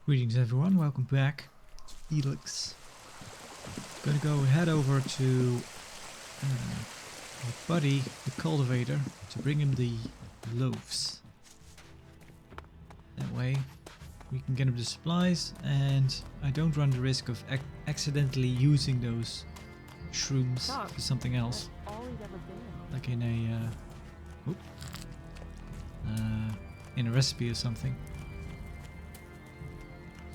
Greetings everyone, welcome back to ELEX. Gonna go head over to my buddy, the Cultivator, to bring him the Loaves. That way we can get him the supplies and I don't run the risk of accidentally using those shrooms for something else. Like in a recipe or something.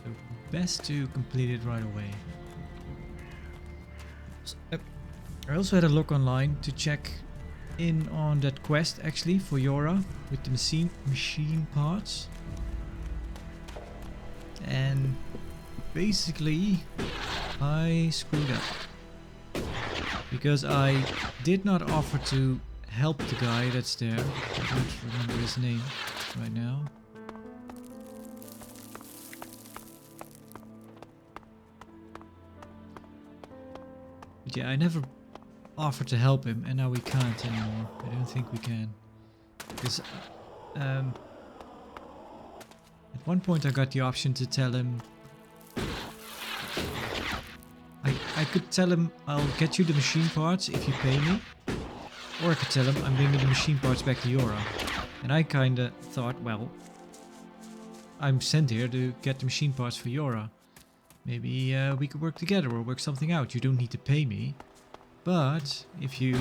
So best to complete it right away. So, I also had a look online to check in on that quest actually for Yora with the machine parts. And basically I screwed up. Because I did not offer to help the guy that's there. I don't remember his name right now. But yeah, I never offered to help him and now we can't anymore. I don't think we can. Because at one point I got the option to tell him I could tell him I'll get you the machine parts if you pay me. Or I could tell him I'm bringing the machine parts back to Yora. And I kinda thought, well, I'm sent here to get the machine parts for Yora. Maybe we could work together or work something out. You don't need to pay me. But if you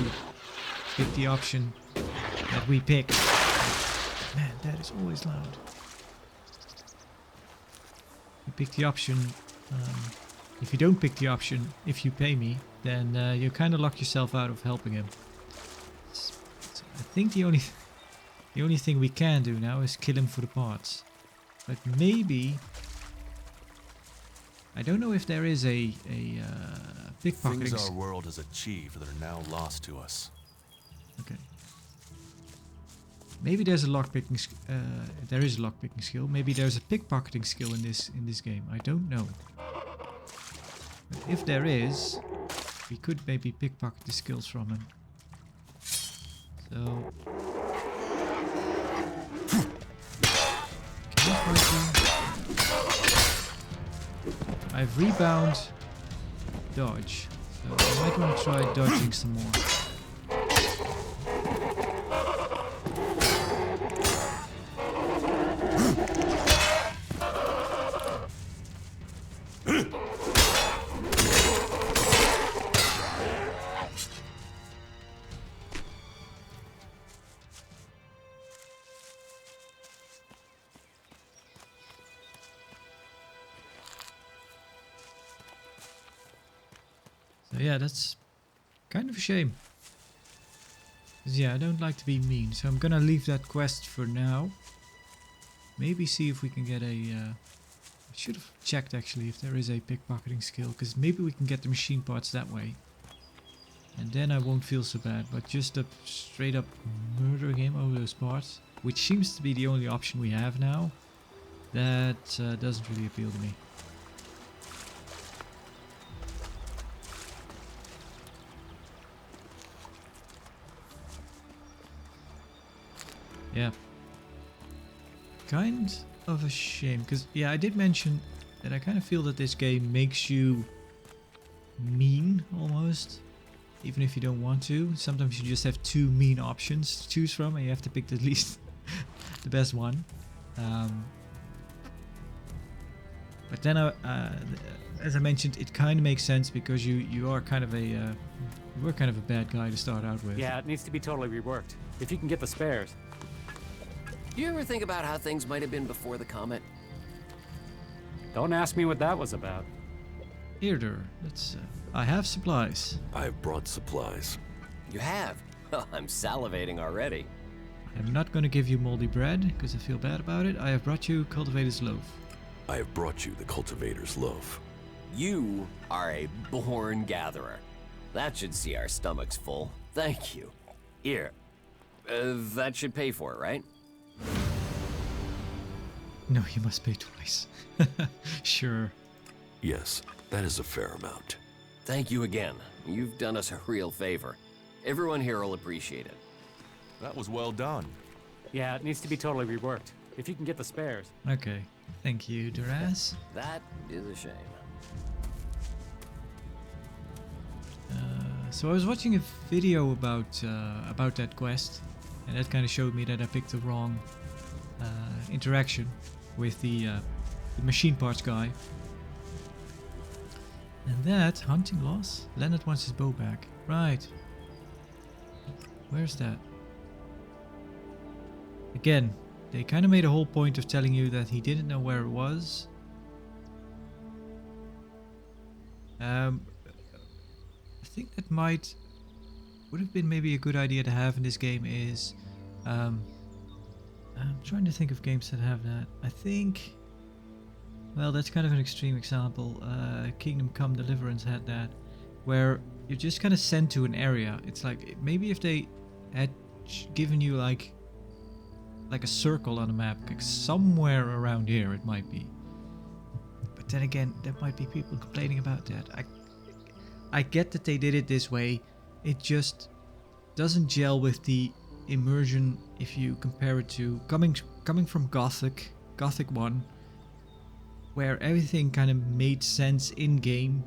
pick the option that we pick... Man, that is always loud. You pick the option... if you don't pick the option, if you pay me, then you kind of lock yourself out of helping him. I think the only thing we can do now is kill him for the parts. But maybe... I don't know if there is a pickpocketing... Things our world has achieved that are now lost to us. Okay. Maybe there's a lockpicking... there is a lockpicking skill. Maybe there's a pickpocketing skill in this game. I don't know. But if there is, we could maybe pickpocket the skills from him. So... I have rebound, dodge, so I might want to try dodging some more. So yeah, that's kind of a shame. 'Cause yeah, I don't like to be mean, so I'm gonna leave that quest for now. Maybe see if we can get a... I should have checked actually if there is a pickpocketing skill, because maybe we can get the machine parts that way. And then I won't feel so bad, but just a straight up murdering him over those parts, which seems to be the only option we have now, that doesn't really appeal to me. Yeah. Kind of a shame, because yeah, I did mention that I kind of feel that this game makes you mean almost, even if you don't want to. Sometimes you just have two mean options to choose from and you have to pick at least the best one. But then as I mentioned, it kind of makes sense because you are kind of a you were kind of a bad guy to start out with. Yeah, it needs to be totally reworked. If you can get the spares. You ever think about how things might have been before the comet? Don't ask me what that was about. Here, let's. I have supplies. I've brought supplies. You have? Oh, I'm salivating already. I'm not going to give you moldy bread because I feel bad about it. I have brought you Cultivator's loaf. I have brought you the Cultivator's loaf. You are a born gatherer. That should see our stomachs full. Thank you. Here. That should pay for it, right? No, you must pay twice. Sure. Yes, that is a fair amount. Thank you again. You've done us a real favor. Everyone here will appreciate it. That was well done. Yeah, it needs to be totally reworked. if you can get the spares. Okay. Thank you, Duraz. That is a shame. So I was watching a video about that quest, and that kind of showed me that I picked the wrong interaction with the machine parts guy. And that hunting loss. Leonard wants his bow back. Right. Where's that? Again, they kind of made a whole point of telling you that he didn't know where it was. I think that would have been maybe a good idea to have in this game is I'm trying to think of games that have that. I think, well, that's kind of an extreme example. Kingdom Come Deliverance had that, where you're just kind of sent to an area. It's like maybe if they had given you like a circle on a map, like somewhere around here it might be. But then again, there might be people complaining about that. I get that they did it this way. It just doesn't gel with the immersion if you compare it to coming from Gothic 1, where everything kind of made sense in game.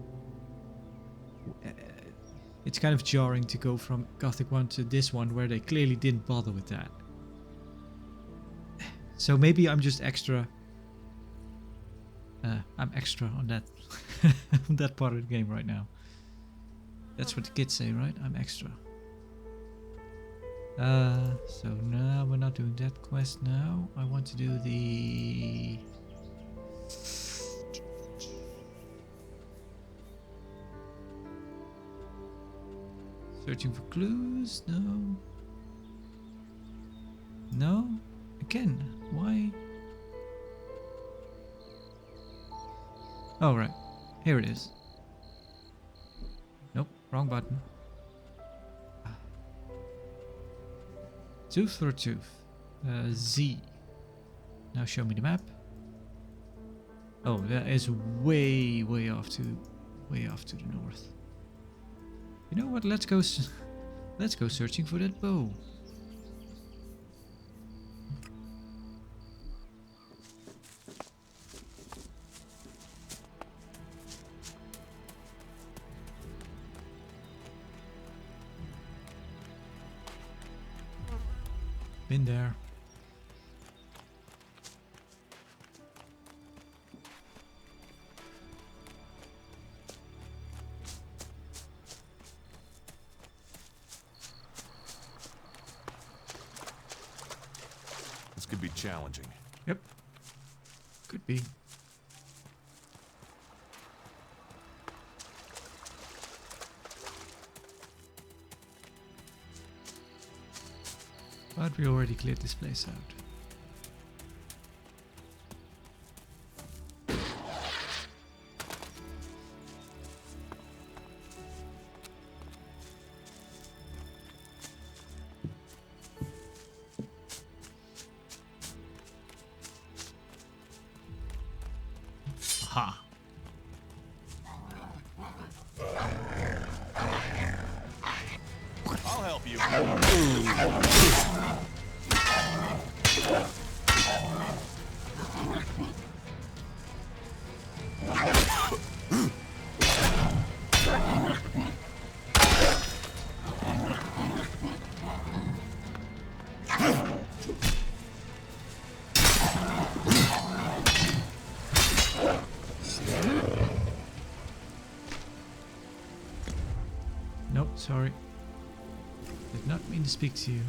It's kind of jarring to go from Gothic 1 to this one where they clearly didn't bother with that. So maybe I'm just extra. I'm extra on that on that part of the game right now. That's what the kids say, right? I'm extra. So now we're not doing that quest now. I want to do the... Searching for clues? No. No? Again, why? Oh, right. Here it is. Nope, wrong button. Tooth for tooth. Z. Now show me the map. Oh, that is way off to the north. You know what? Let's go searching for that bow. Been there. This could be challenging. Yep. Could be. But we already cleared this place out. Aha. I'll help you. Nope, sorry. Did not mean to speak to you.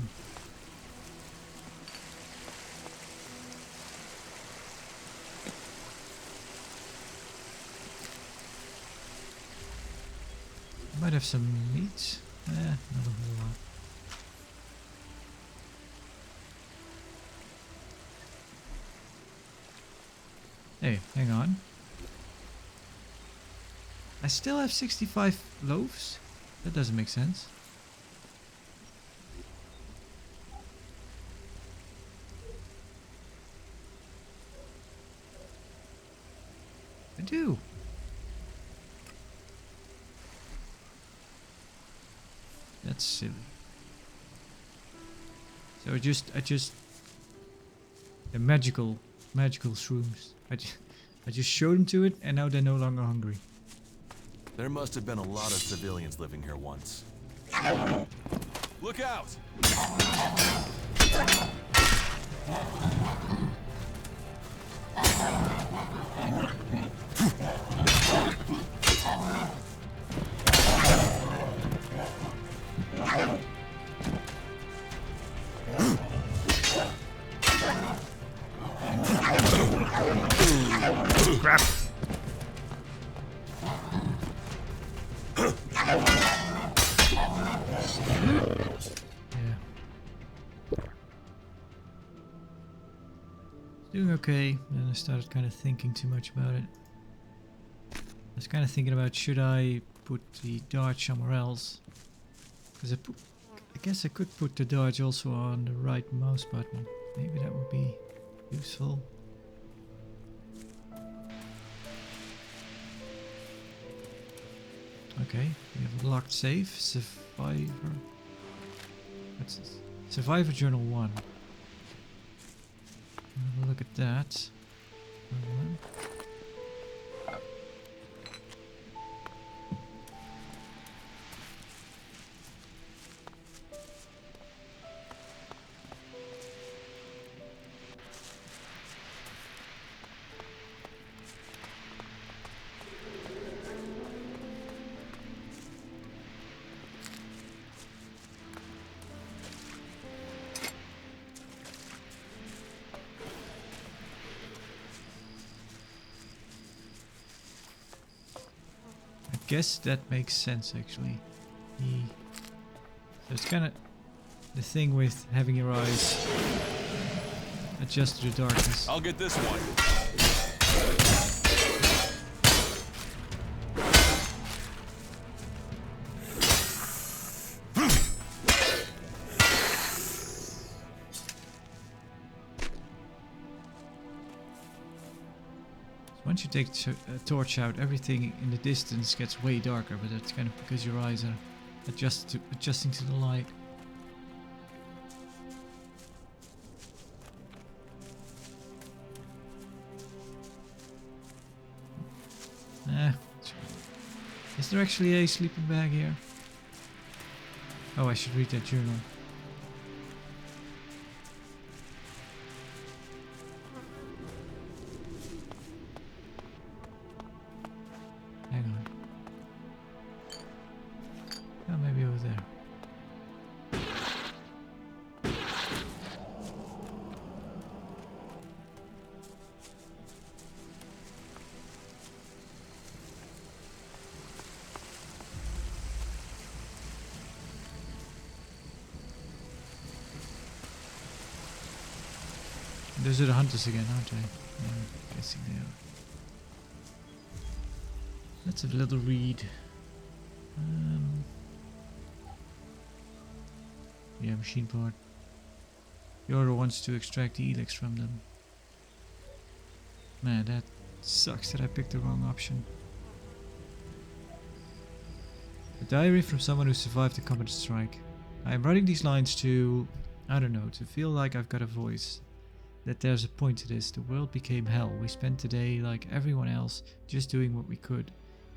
Might have some meat. Not a whole lot. Hey, hang on. I still have 65 loaves? That doesn't make sense. I do. That's silly. So I just They're magical shrooms. I just showed them to it, and now they're no longer hungry. There must have been a lot of civilians living here once. Look out! Crap! Yeah. Doing okay. Then I started kind of thinking too much about it. I was kind of thinking about, should I put the dodge somewhere else? Because I guess I could put the dodge also on the right mouse button. Maybe that would be useful. Okay, we have a locked safe. Survivor. What's this? Survivor Journal 1. Have a look at that. I guess that makes sense actually. So it's kind of the thing with having your eyes adjust to the darkness. I'll get this one. Once you take a torch out, everything in the distance gets way darker, but that's kind of because your eyes are adjusting to the light. Is there actually a sleeping bag here? Oh, I should read that journal. Hang on. Oh, maybe over there. Those are the hunters again, aren't they? Yeah, I'm guessing they are. Let's have a little read. Yeah, machine part. The order wants to extract the ELEX from them. Man, that sucks that I picked the wrong option. A diary from someone who survived the combat strike. I am writing these lines to, I don't know, to feel like I've got a voice. That there's a point to this. The world became hell. We spent today, like everyone else, just doing what we could.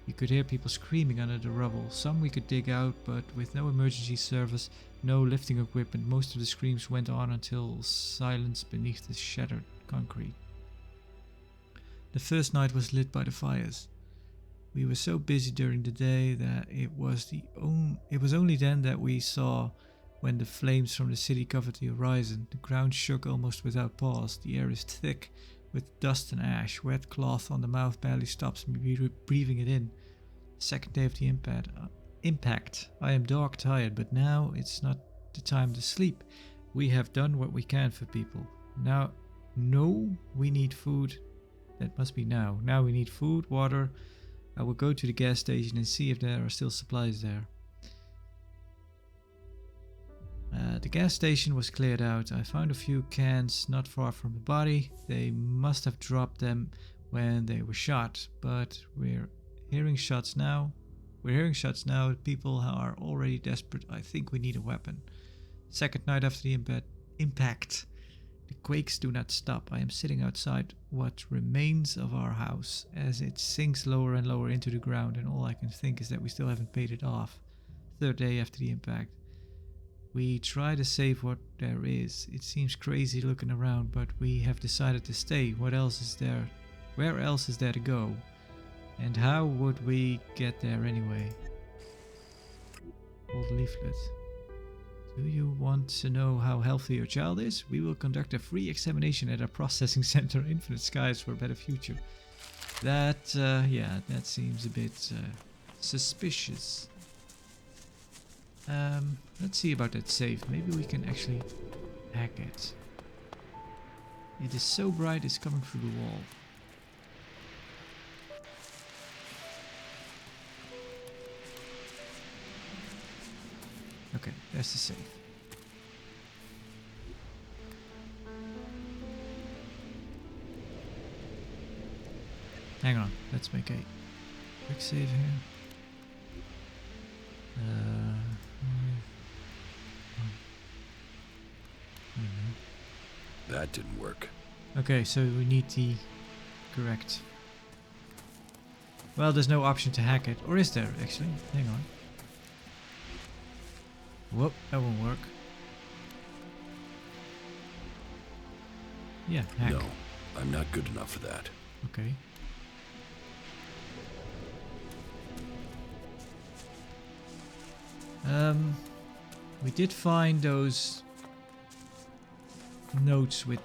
You could hear people screaming under the rubble. Some we could dig out, but with no emergency service, no lifting equipment, most of the screams went on until silence beneath the shattered concrete. The first night was lit by the fires. We were so busy during the day that it was only then that we saw when the flames from the city covered the horizon. The ground shook almost without pause. The air is thick with dust and ash. Wet cloth on the mouth barely stops me breathing it in. Second day of the impact. I am dog tired, but now it's not the time to sleep. We have done what we can for people. Now, no, we need food. That must be now. Now we need food, water. I will go to the gas station and see if there are still supplies there. The gas station was cleared out. I found a few cans not far from the body. They must have dropped them when they were shot, but we're hearing shots now. People are already desperate. I think we need a weapon. Second night after the impact. The quakes do not stop. I am sitting outside what remains of our house as it sinks lower and lower into the ground, and all I can think is that we still haven't paid it off. Third day after the impact. We try to save what there is. It seems crazy looking around, but we have decided to stay. What else is there? Where else is there to go? And how would we get there anyway? Old leaflet. Do you want to know how healthy your child is? We will conduct a free examination at our processing center. Infinite skies for a better future. That, yeah, that seems a bit suspicious. Let's see about that save. Maybe we can actually hack it. It is so bright it's coming through the wall. Okay, there's the save. Hang on, let's make a quick save here. That didn't work. Okay, so we need the correct. Well, there's no option to hack it. Or is there, actually? Hang on. Whoop, that won't work. Yeah, hack. No, I'm not good enough for that. Okay. We did find those notes with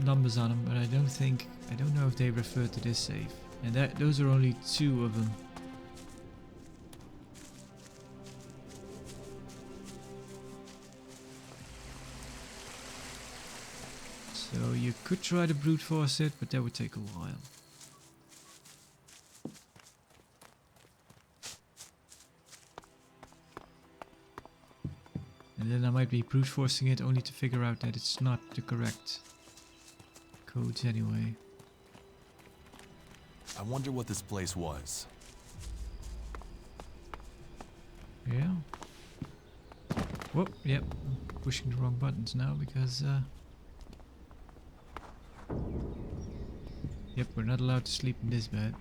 numbers on them, but I don't know if they refer to this save. And those are only 2 of them. So you could try to brute force it, but that would take a while. And then I might be brute forcing it only to figure out that it's not the correct codes anyway. I wonder what this place was. Yeah. Whoop, yep. I'm pushing the wrong buttons now because yep, we're not allowed to sleep in this bed.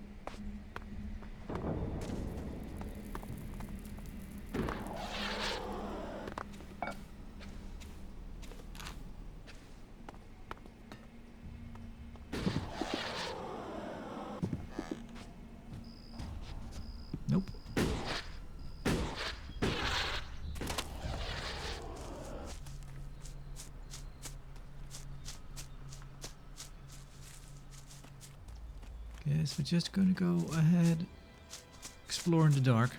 Nope. Guess we're just gonna go ahead, explore in the dark.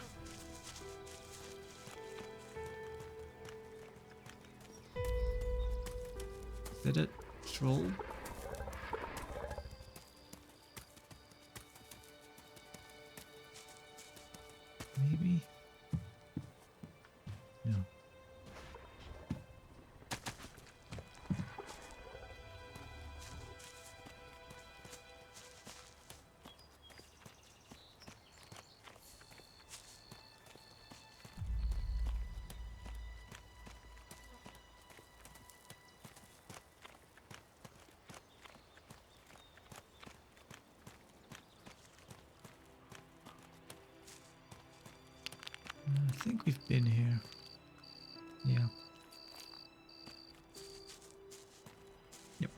Is that a troll? Maybe? No. I think we've been here. Yeah. Yep.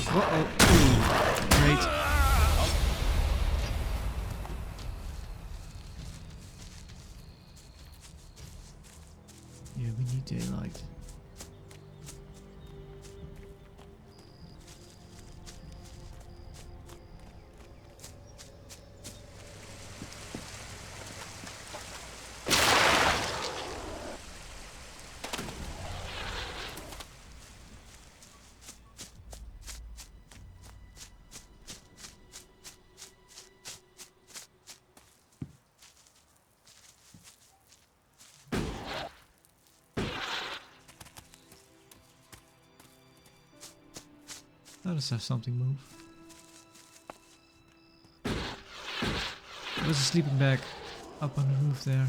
Uh-oh. Ooh. Great. Yeah, we need daylight. Thought I saw something move. There was a sleeping bag up on the roof there.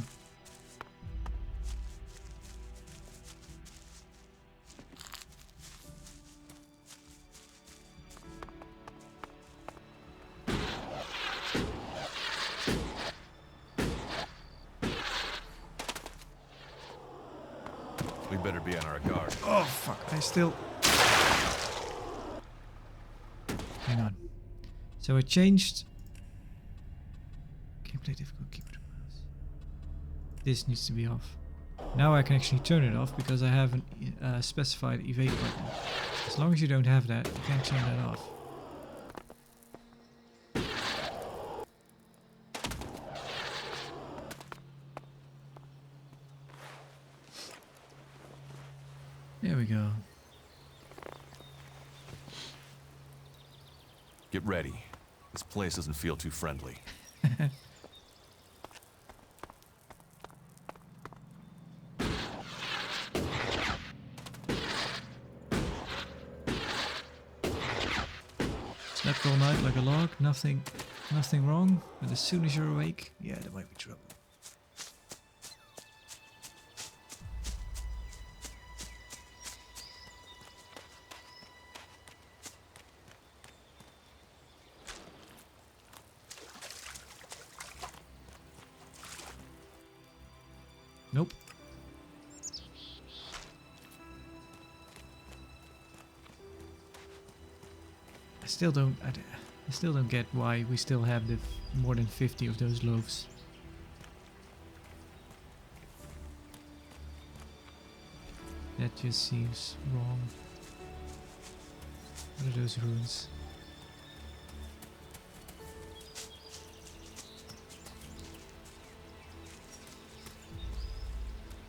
We better be on our guard. Oh fuck, I still... Hang on. So I changed... Gameplay difficult keyboard and mouse. This needs to be off. Now I can actually turn it off because I have a specified evade button. As long as you don't have that, you can't turn that off. There we go. Get ready. This place doesn't feel too friendly. Slept all night like a log, nothing wrong. But as soon as you're awake, yeah, there might be trouble. Nope. I still don't get why we still have the more than 50 of those loaves. That just seems wrong. What are those ruins?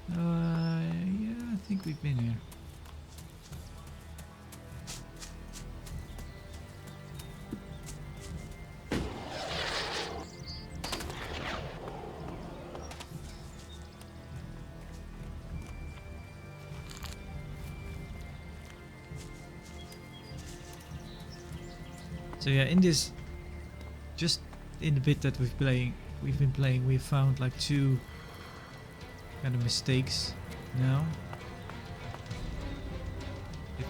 Yeah, I think we've been here. So yeah, in this, just in the bit that we've been playing, we've found like 2 kind of mistakes now.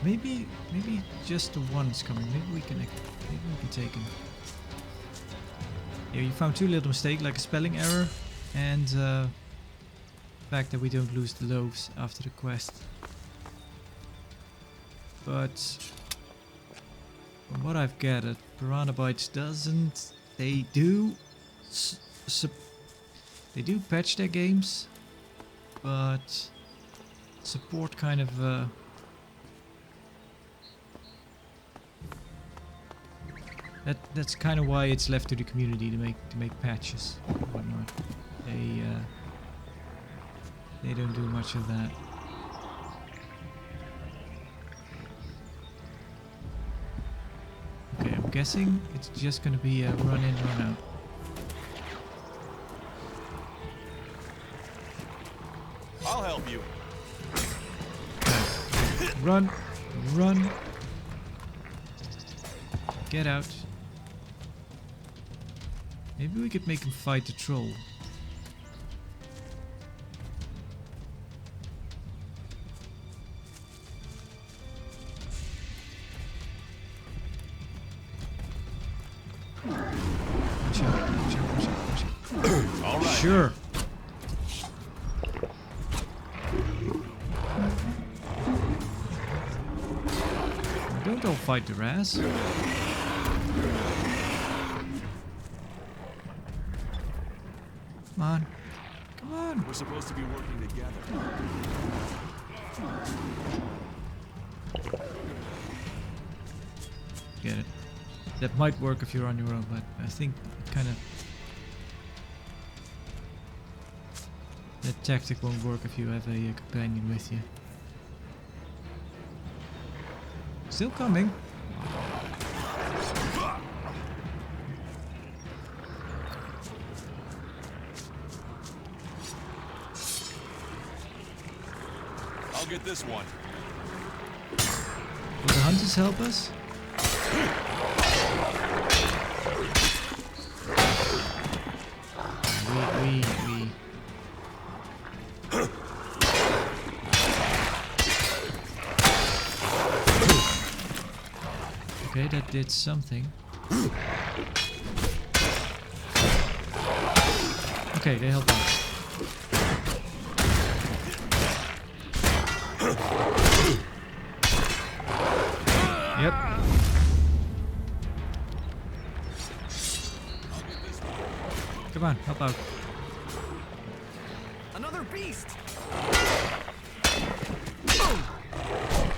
Maybe just the one's coming. Maybe we can take him. Yeah, you found 2 little mistakes, like a spelling error and the fact that we don't lose the loaves after the quest. But from what I've gathered, Piranha Bytes doesn't. They do patch their games, but support kind of that's kind of why it's left to the community to make patches and whatnot. They don't do much of that. Okay, I'm guessing it's just gonna be a run in, run out. I'll help you. Run, run. Get out. Maybe we could make him fight the troll. Watch out, watch out, watch out, watch out. All right. Sure. Don't all fight the Raz. Come on. Come on. We're supposed to be working together. Get it. That might work if you're on your own, but I think it kind of... That tactic won't work if you have a companion with you. Still coming. I'll get this one. Will the hunters help us? Okay, that did something. Okay, they help out. Yep. Come on, help out. Another beast!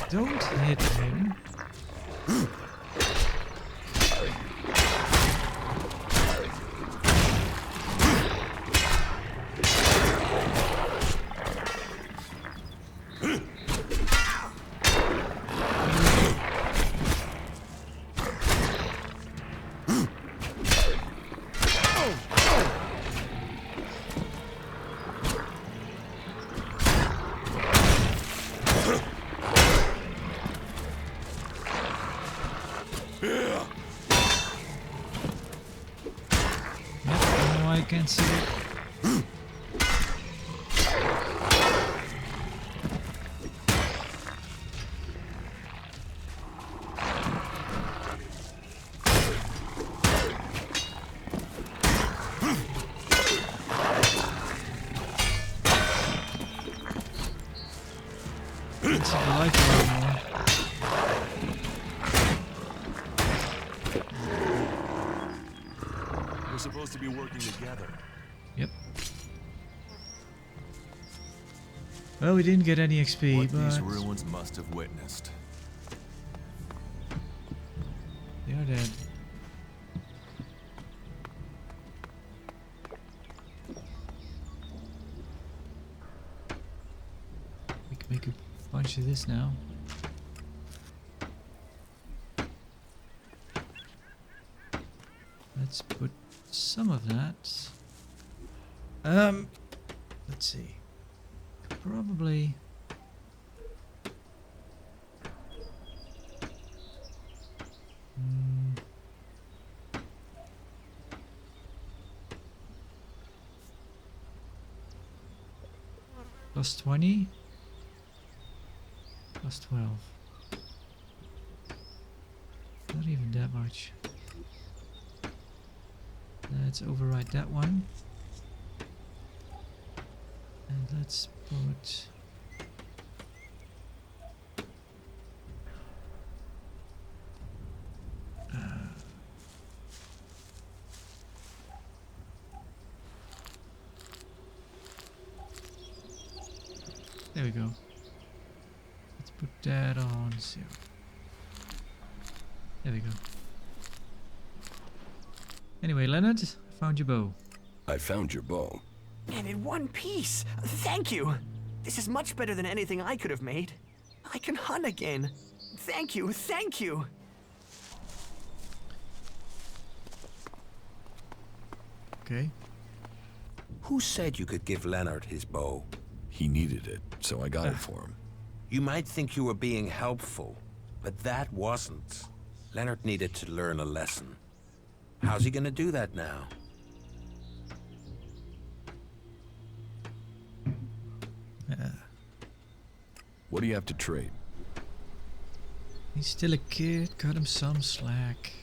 Don't hit him. I can't see it. Can't see the light anymore. We're supposed to be working together. Yep. Well, we didn't get any XP, What but these ruins must have witnessed. they are dead. We can make a bunch of this now. Let's put some of that. Let's see. Probably. Plus 20. Plus 12. Not even that much. Let's overwrite that one. And let's put there we go. Let's put that on 0. There we go. Anyway, Leonard, I found your bow. I found your bow. And in one piece. Thank you. This is much better than anything I could have made. I can hunt again. Thank you, thank you. Okay. Who said you could give Leonard his bow? He needed it, so I got it for him. You might think you were being helpful, but that wasn't. Leonard needed to learn a lesson. How's he gonna do that now? What do you have to trade? He's still a kid, cut him some slack.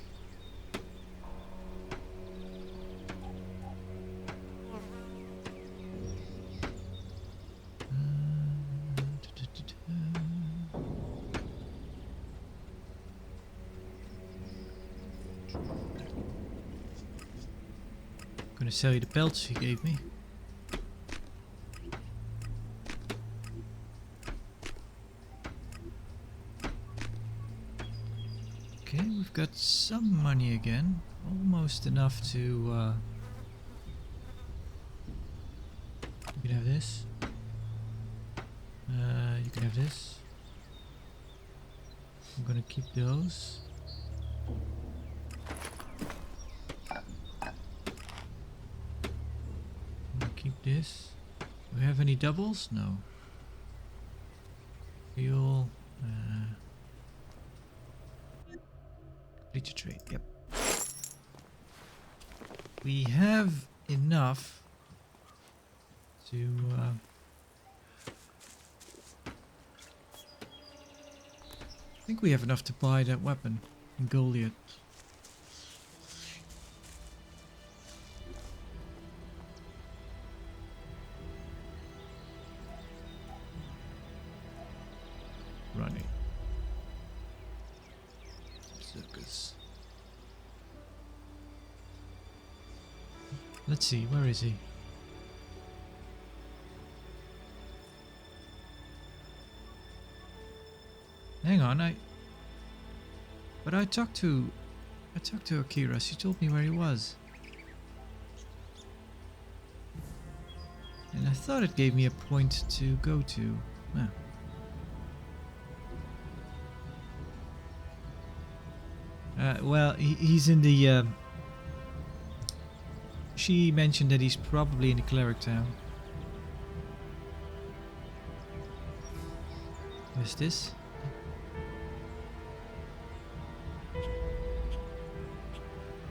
Gonna sell you the pelts he gave me. Okay, we've got some money again. Almost enough to you can have this. You can have this. I'm gonna keep those. Keep this. Do we have any doubles? No. Fuel. Complete your trade. Yep. We have enough to. I think we have enough to buy that weapon. Goliath. Running. Circus. Let's see, where is he? Hang on, but I talked to Akira. She told me where he was. And I thought it gave me a point to go to. Ah. Well, he's in the... she mentioned that he's probably in the cleric town. What's this?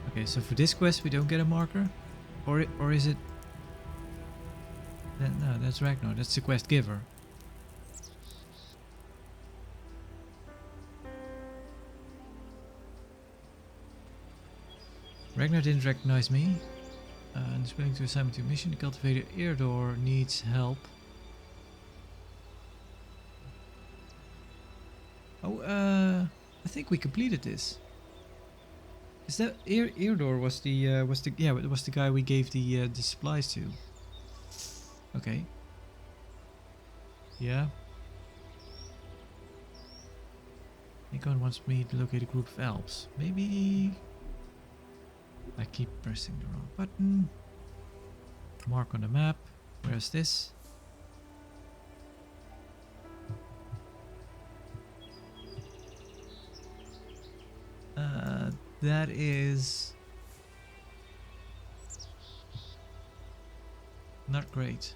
Okay, so for this quest we don't get a marker? Or is it... No, that's Ragnar. That's the quest giver. Ragnar didn't recognize me. And is willing to assign me to a mission. The Cultivator Eardor needs help. Oh, I think we completed this. Is that Eardor was the guy we gave the supplies to? Okay. Yeah. Nikon wants me to locate a group of elves. Maybe I keep pressing the wrong button. Mark on the map. Where's this? That is not great.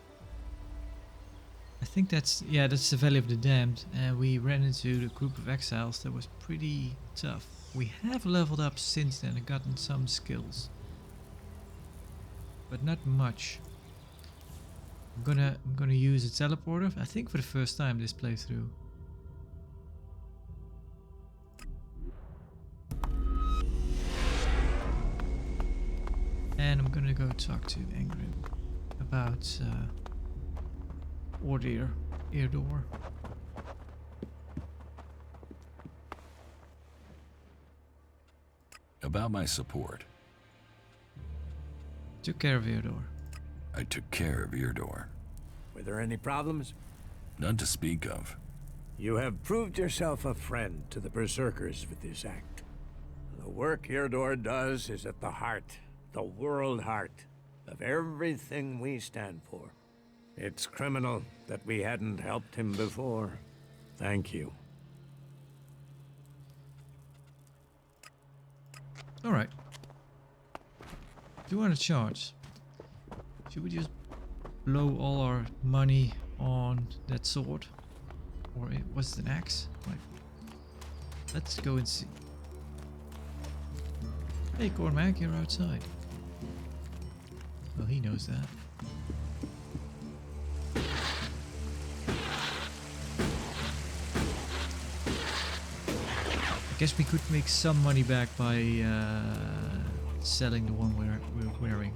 I think that's the Valley of the Damned, and we ran into the group of exiles that was pretty tough. We have leveled up since then and gotten some skills, but not much. I'm gonna use a teleporter, I think for the first time this playthrough. And I'm gonna go talk to Angrim about Eardor. About my support. Took care of Eardor. I took care of Eardor. Were there any problems? None to speak of. You have proved yourself a friend to the Berserkers with this act. The work Eardor does is at the heart, the world heart, of everything we stand for. It's criminal that we hadn't helped him before. Thank you. Alright. 200 shards. Should we just blow all our money on that sword? Or was it an axe? Right. Let's go and see. Hey Cormac, you're outside. Well, he knows that. I guess we could make some money back by selling the one we're wearing.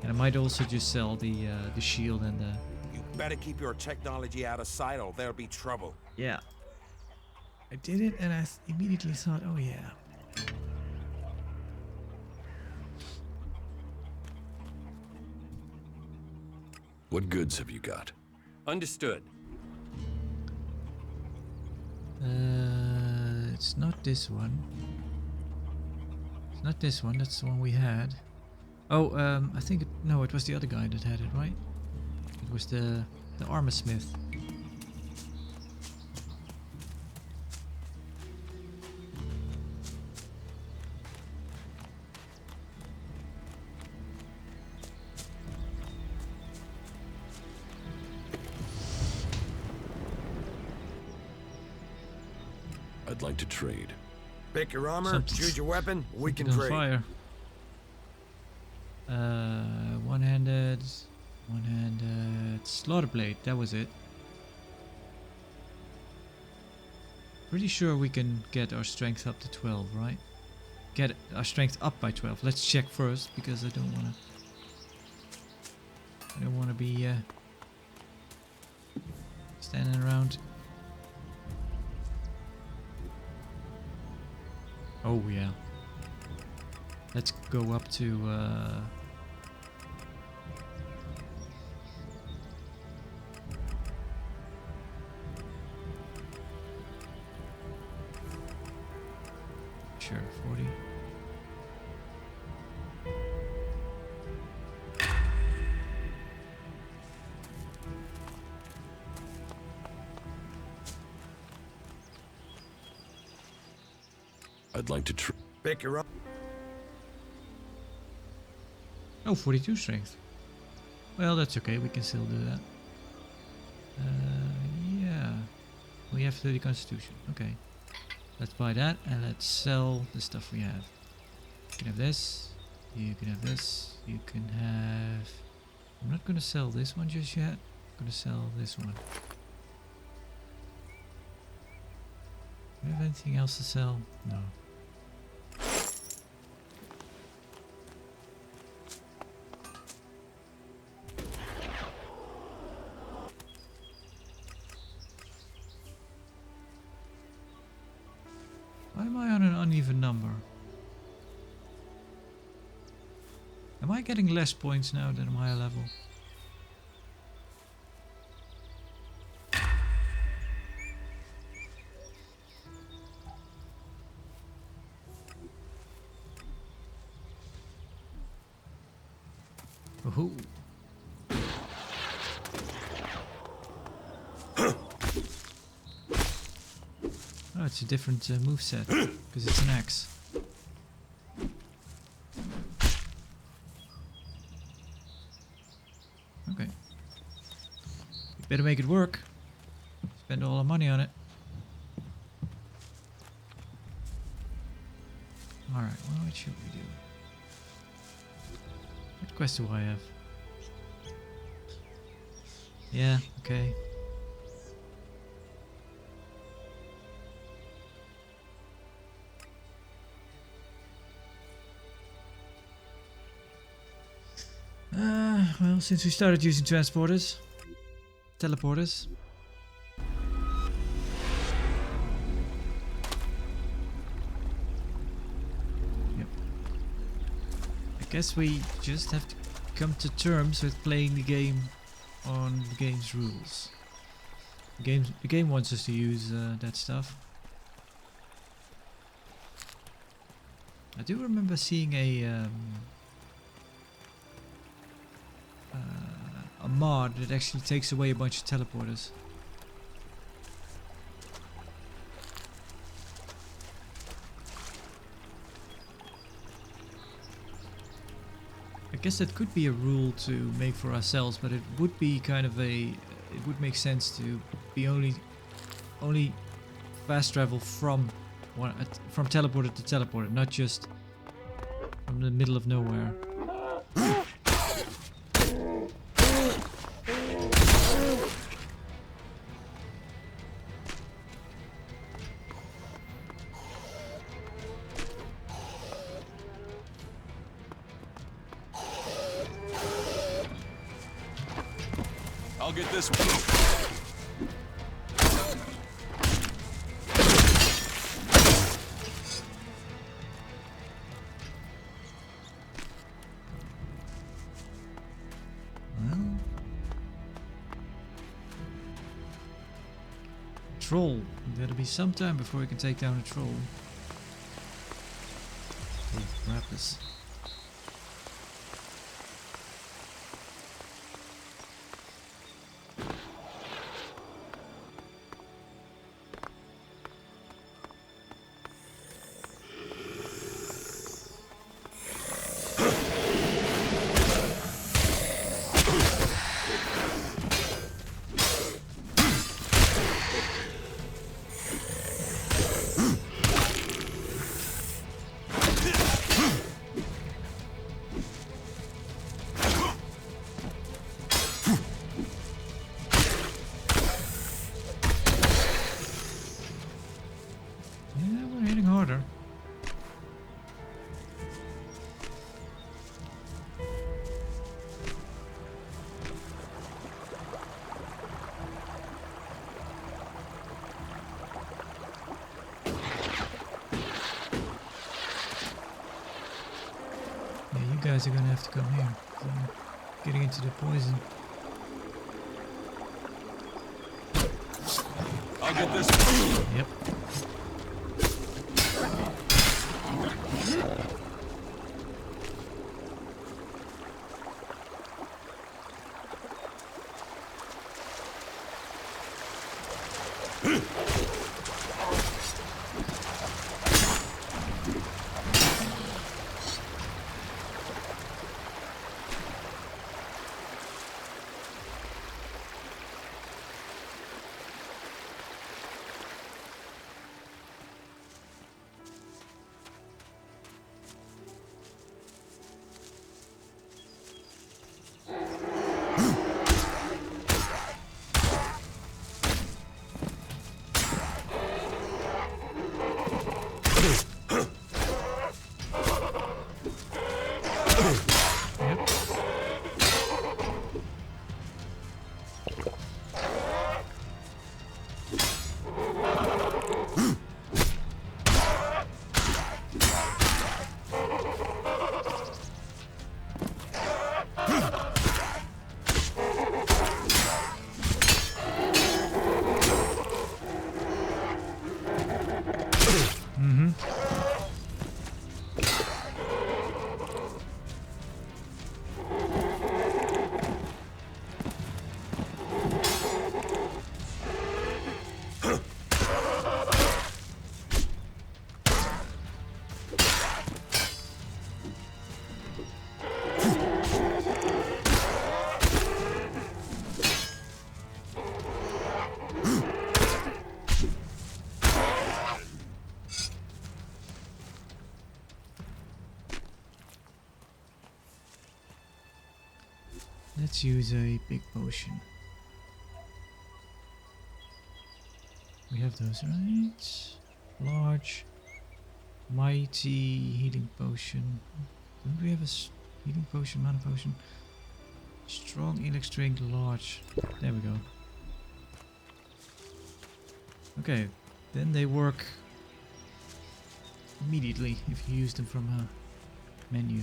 And I might also just sell the shield and the... You better keep your technology out of sight or there'll be trouble. Yeah. I did it and I immediately thought, oh yeah. What goods have you got? Understood. It's not this one. It's not this one, that's the one we had. Oh, I think no, it was the other guy that had it, right? It was the armor smith. I'd like to trade. Pick your armor, Something's- choose your weapon, we can on trade. fire. One-handed slaughter blade. That was it. Pretty sure we can get our strength up to 12, right? get our strength up by 12. Let's check first because I don't want to be standing around. Oh yeah. Let's go up to sure, 40. I'd like to Pick her up. Oh, 42 strength. Well, that's okay. We can still do that. Yeah. We have 30 constitution. Okay. Let's buy that and let's sell the stuff we have. You can have this. You can have this. You can have... I'm not going to sell this one just yet. I'm going to sell this one. Do we have anything else to sell? No. Why am I on an uneven number? Am I getting less points now that I'm higher level? Oh. Oh, it's a different moveset because it's an axe. Okay. We better make it work. Spend all our money on it. Alright, well, what should we do? What quest do I have? Yeah, okay. Well, since we started using transporters, teleporters. Yep. I guess we just have to come to terms with playing the game on the game's rules. The game wants us to use that stuff. I do remember seeing a mod that actually takes away a bunch of teleporters. I guess that could be a rule to make for ourselves, but it would be kind of it would make sense to be only fast travel from teleporter to teleporter, not just from the middle of nowhere. I'll get this one. Well, troll. That'll be some time before we can take down a troll. Oh, grab this. guys are gonna have to come here. I'm getting into the poison. I'll get this. Yep. Let's use a big potion. We have those, right? Large, mighty healing potion. Don't we have a healing potion, mana potion? Strong ELEX drink, large. There we go. Okay, then they work immediately if you use them from a menu.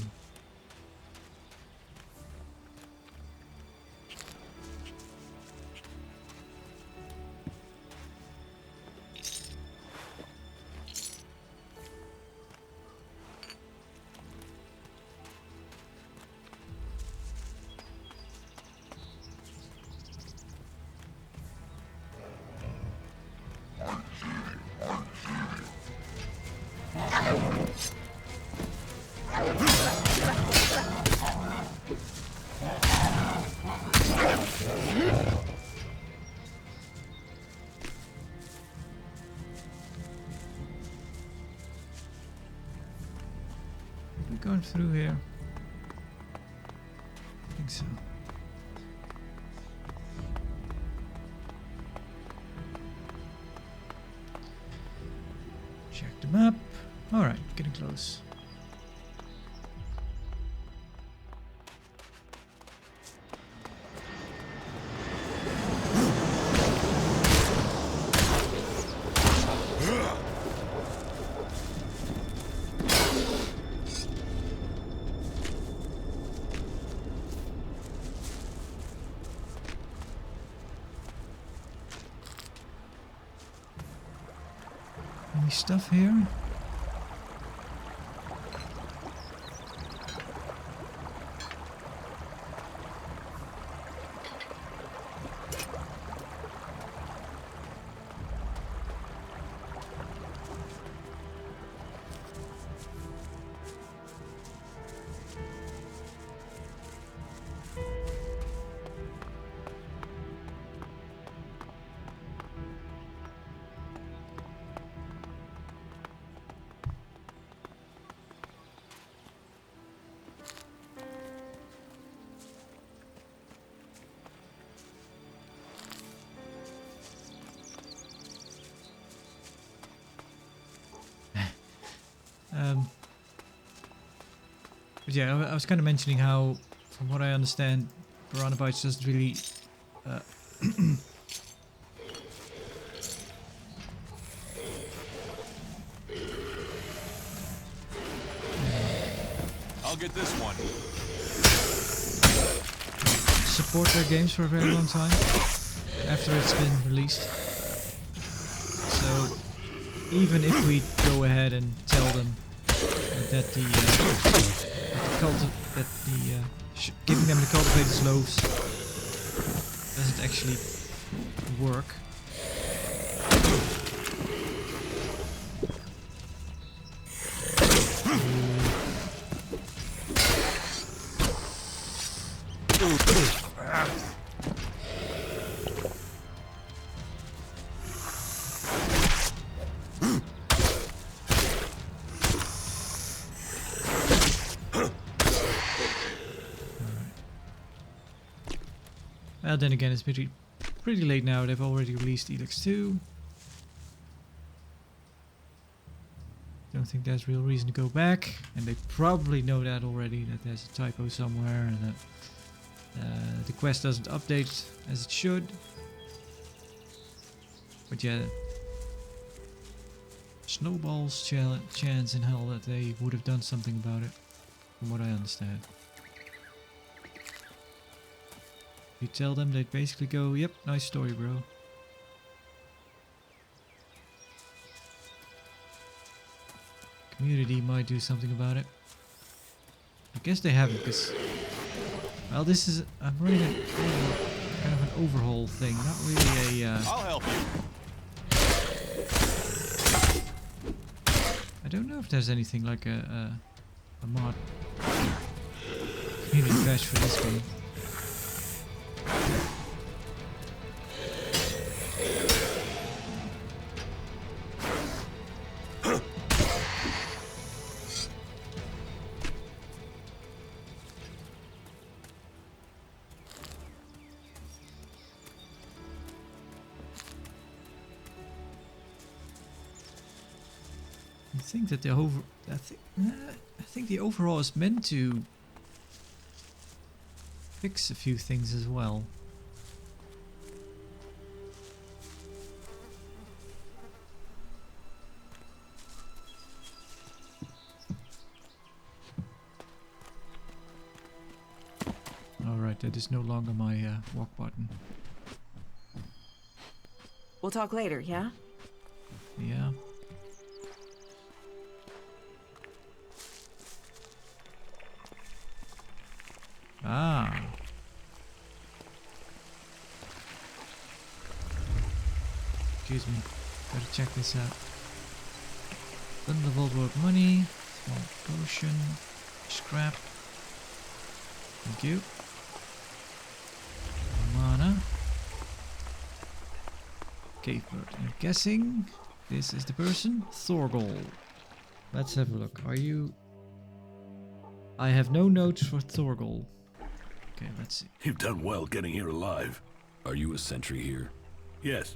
Going through here? I think so. Check the map. Alright, getting close. Any stuff here? But yeah, I was kind of mentioning how, from what I understand, Piranha Bytes doesn't really I'll get this one. Support their games for a very long time after it's been released. So even if we go ahead and tell them that giving them the Cultivator's Loaves doesn't actually work. Well, then again, it's pretty late now. They've already released ELEX 2. Don't think there's real reason to go back, and they probably know that already, that there's a typo somewhere, and that the quest doesn't update as it should. But yeah, snowballs chance in hell that they would have done something about it, from what I understand. You tell them, they'd basically go, yep, nice story, bro. Community might do something about it. I guess they haven't, because... Well, this is... I'm running kind of an overhaul thing, not really a... I'll help you. I don't know if there's anything like a mod community patch for this game. I think that I think the overhaul is meant to fix a few things as well. Alright, that is no longer my walk button. We'll talk later, yeah? Yeah. Ah. Excuse me. Gotta check this out. Bundle of old work money. Small potion. Scrap. Thank you. Mana. Cave bird. I'm guessing this is the person. Thorgal. Let's have a look. Are you... I have no notes for Thorgal. Okay, let's see. You've done well getting here alive. Are you a sentry here? Yes.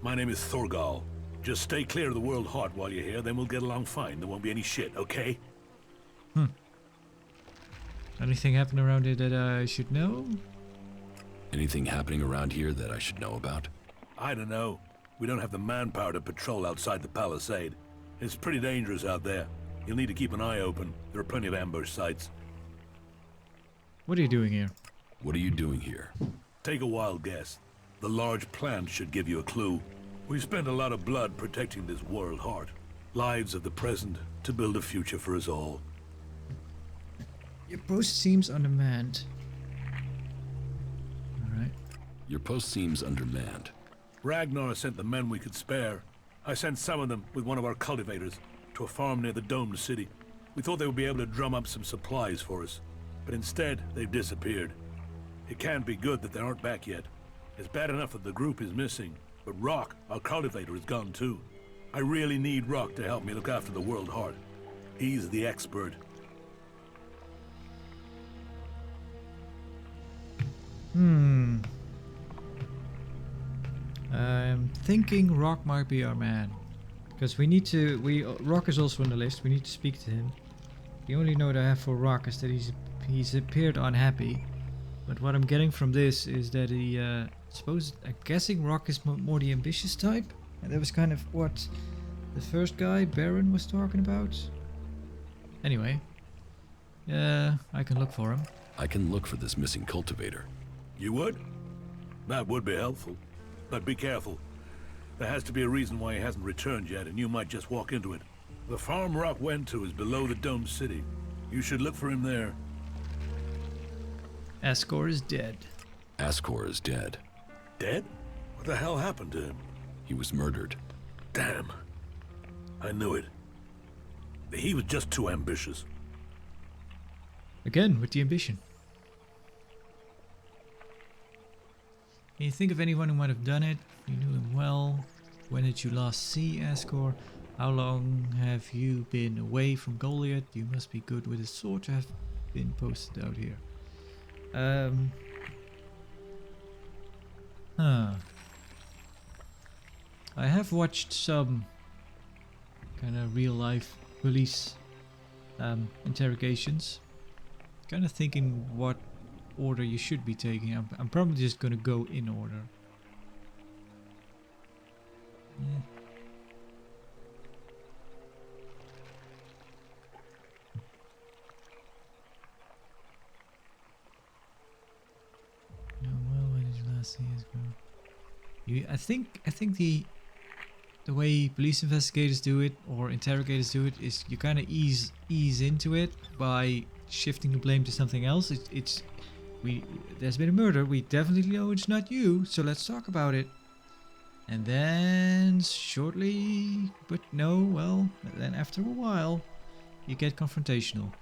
My name is Thorgal. Just stay clear of the World Heart while you're here, then we'll get along fine. There won't be any shit, okay? Anything happen around here that I should know? Anything happening around here that I should know about? I don't know. We don't have the manpower to patrol outside the palisade. It's pretty dangerous out there. You'll need to keep an eye open. There are plenty of ambush sites. What are you doing here? What are you doing here? Take a wild guess. The large plant should give you a clue. We spent a lot of blood protecting this World Heart. Lives of the present to build a future for us all. Your post seems undermanned. Alright. Your post seems undermanned. Ragnar sent the men we could spare. I sent some of them with one of our cultivators to a farm near the domed city. We thought they would be able to drum up some supplies for us. But instead, they've disappeared. It can't be good that they aren't back yet. It's bad enough that the group is missing, but Rock, our cultivator, is gone too. I really need Rock to help me look after the World Heart. He's the expert. I'm thinking Rock might be our man. Because we need to... Rock is also on the list. We need to speak to him. The only note I have for Rock is that he's appeared unhappy. But what I'm getting from this is that he... I'm guessing Rock is more the ambitious type. And that was kind of what the first guy, Baron, was talking about. Anyway. Yeah, I can look for him. I can look for this missing cultivator. You would? That would be helpful. But be careful. There has to be a reason why he hasn't returned yet, and you might just walk into it. The farm Rock went to is below the Dome City. You should look for him there. Ascor is dead. Ascor is dead. Dead? What the hell happened to him? He was murdered. Damn. I knew it. He was just too ambitious. Again, with the ambition. Can you think of anyone who might have done it? You knew him well. When did you last see Ascor? How long have you been away from Goliath? You must be good with a sword to have been posted out here. I have watched some kind of real life police interrogations. Kind of thinking what order you should be taking. I'm probably just gonna go in order. Yeah. No, well, when did you last see his girl? I think the way police investigators do it or interrogators do it is you kind of ease into it by shifting the blame to something else. There's been a murder. We definitely know it's not you, so let's talk about it. And then shortly, but no, well, then after a while, you get confrontational.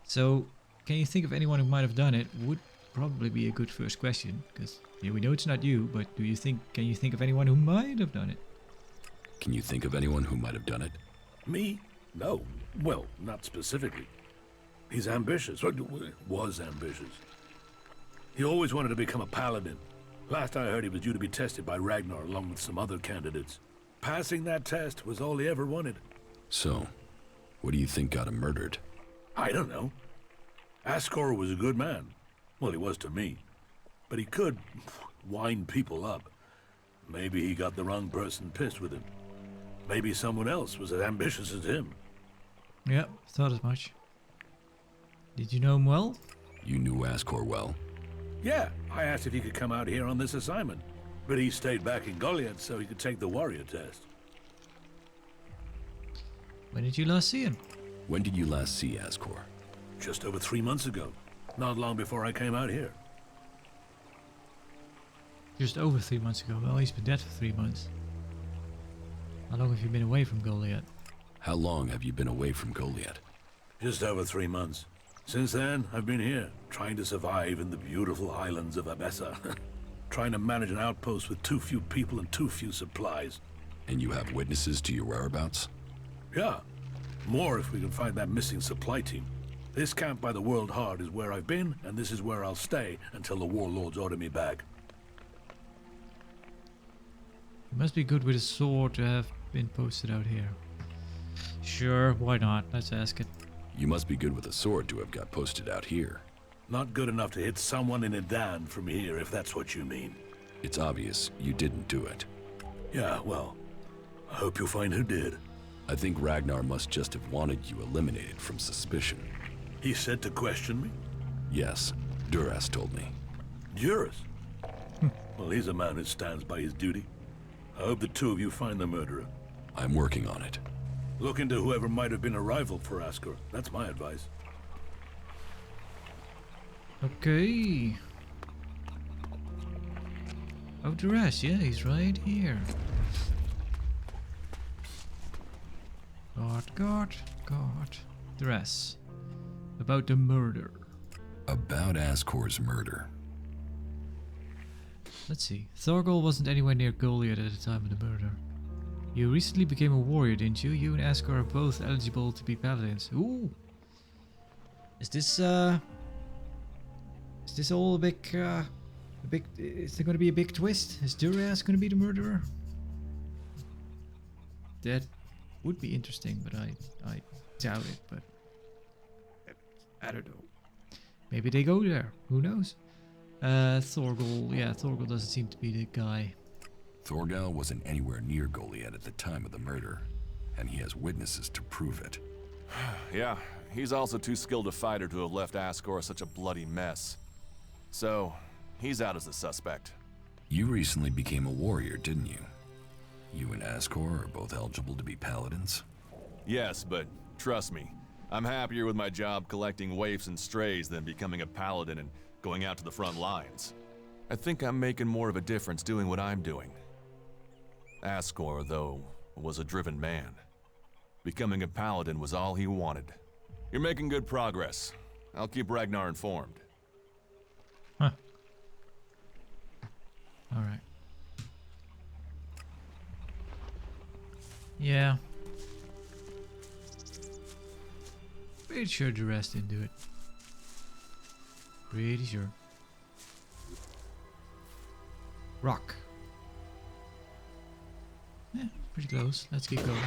So, can you think of anyone who might have done it? Would probably be a good first question, because yeah, we know it's not you, but can you think of anyone who might have done it? Can you think of anyone who might have done it? Me? No. Well, not specifically. He's ambitious, or was ambitious. He always wanted to become a paladin. Last I heard, he was due to be tested by Ragnar along with some other candidates. Passing that test was all he ever wanted. So, what do you think got him murdered? I don't know. Ascor was a good man. Well, he was to me. But he could wind people up. Maybe he got the wrong person pissed with him. Maybe someone else was as ambitious as him. Yep, thought as much. Did you know him well? You knew Ascor well? Yeah, I asked if he could come out here on this assignment. But he stayed back in Goliath so he could take the warrior test. When did you last see him? When did you last see Ascor? Just over 3 months ago. Not long before I came out here. Just over 3 months ago. Well, he's been dead for 3 months. How long have you been away from Goliath? How long have you been away from Goliath? Just over 3 months. Since then, I've been here, trying to survive in the beautiful islands of Abessa. Trying to manage an outpost with too few people and too few supplies. And you have witnesses to your whereabouts? Yeah. More if we can find that missing supply team. This camp by the World Heart is where I've been, and this is where I'll stay until the warlords order me back. You must be good with a sword to have been posted out here. Sure, why not? Let's ask it. You must be good with a sword to have got posted out here. Not good enough to hit someone in Edan from here, if that's what you mean. It's obvious you didn't do it. Yeah, well, I hope you'll find who did. I think Ragnar must just have wanted you eliminated from suspicion. He said to question me? Yes, Duras told me. Duras? Well, he's a man who stands by his duty. I hope the two of you find the murderer. I'm working on it. Look into whoever might have been a rival for Ascor. That's my advice. Okay. Oh, Duras, yeah, he's right here. God. Duras. About the murder. About Ascor's murder. Let's see. Thorgal wasn't anywhere near Goliath at the time of the murder. You recently became a warrior, didn't you? You and Ascor are both eligible to be paladins. Ooh. Is this all a big, is there going to be a big twist? Is Duras going to be the murderer? That would be interesting, but I doubt it, but I don't know. Maybe they go there. Who knows? Thorgal, yeah, Thorgal doesn't seem to be the guy. Thorgal wasn't anywhere near Goliath at the time of the murder, and he has witnesses to prove it. Yeah, he's also too skilled a fighter to have left Ascor such a bloody mess. So, he's out as a suspect. You recently became a warrior, didn't you? You and Ascor are both eligible to be paladins? Yes, but trust me, I'm happier with my job collecting waifs and strays than becoming a paladin and going out to the front lines. I think I'm making more of a difference doing what I'm doing. Ascor, though, was a driven man. Becoming a paladin was all he wanted. You're making good progress. I'll keep Ragnar informed. Huh. Alright. Yeah. Pretty sure the rest didn't do it. Pretty sure. Rock. Yeah, pretty close. Let's keep going.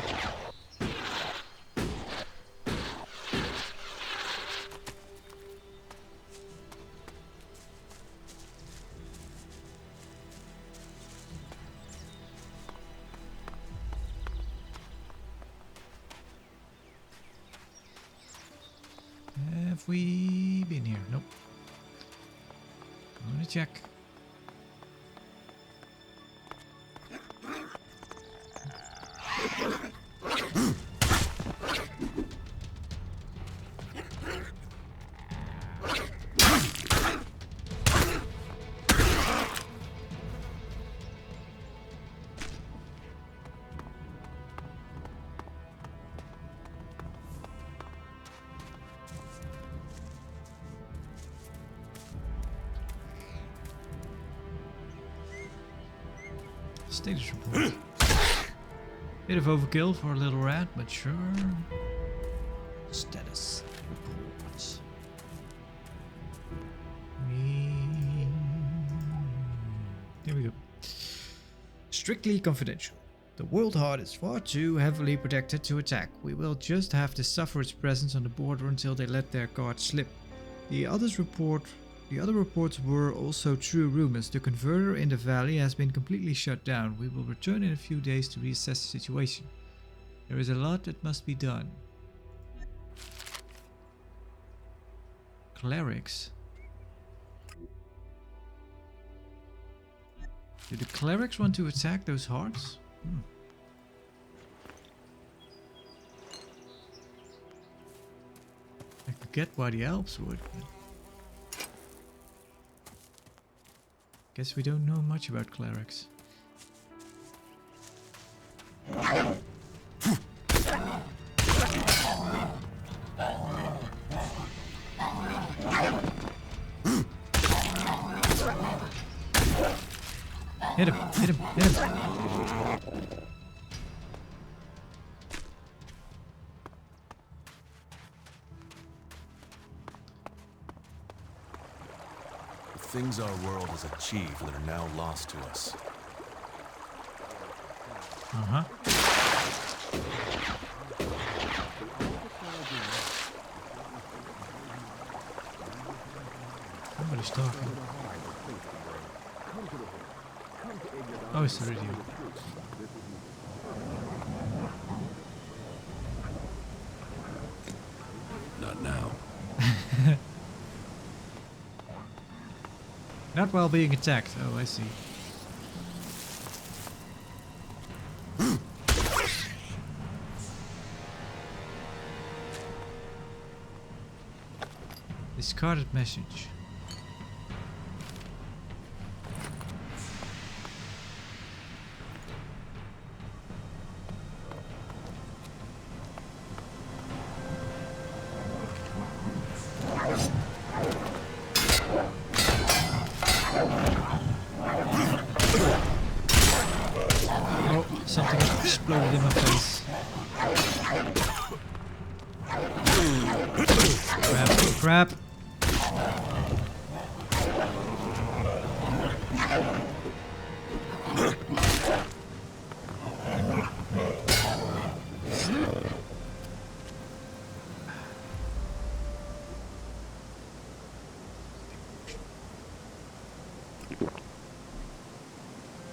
Have we been here? Nope. I'm gonna check. Status report. Bit of overkill for a little rat, but sure. Status report. Here we go. Strictly confidential. The World Heart is far too heavily protected to attack. We will just have to suffer its presence on the border until they let their guard slip. The other reports were also true rumors. The converter in the valley has been completely shut down. We will return in a few days to reassess the situation. There is a lot that must be done. Clerics. Do the clerics want to attack those hearts? I could get why the elves would. Guess we don't know much about clerics. Hit him, hit him, hit him. The things our world has achieved that are now lost to us. Uh-huh. Somebody's talking. Oh, it's the radio. Not now. Not while being attacked. Oh, I see. Discarded message. Oh, something exploded in my face. Crap, crap.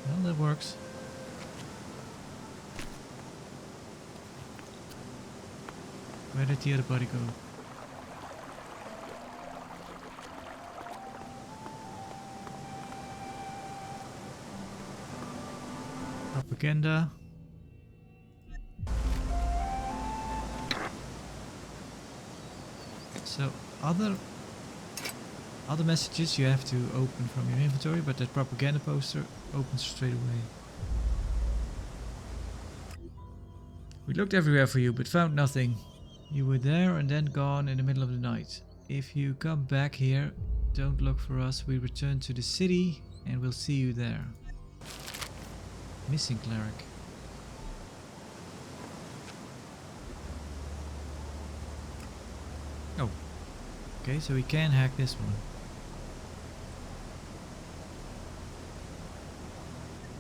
Well, that works. Where did the other body go? propaganda. So other messages you have to open from your inventory, but that propaganda poster opens straight away. We looked everywhere for you, but found nothing. You were there and then gone in the middle of the night. If you come back here, don't look for us. We return to the city and we'll see you there. Missing cleric. Oh. Okay, so we can hack this one.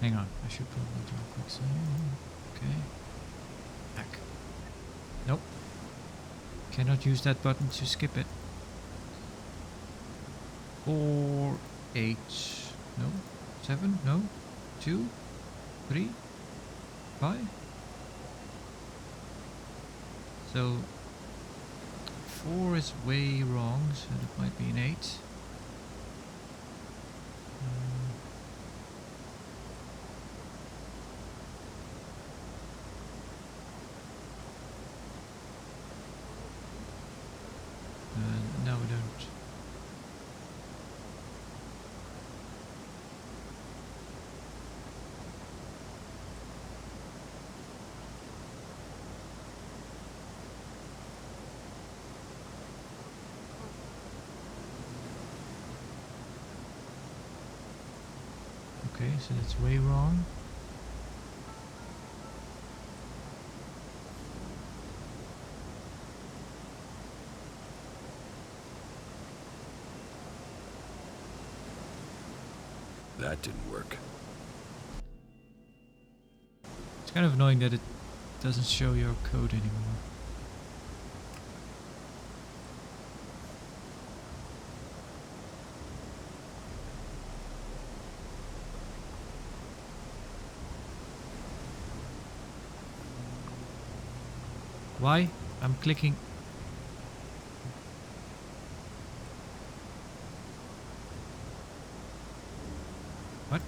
Hang on, I should probably do a quick save. Okay. Hack. Nope. Cannot use that button to skip it. 4, 8, no, 7, no, 2, 3, 5. So 4 is way wrong, so that might be an 8. No, we don't. Okay, so that's way wrong. That didn't work. It's kind of annoying that it doesn't show your code anymore. Why? I'm clicking. What?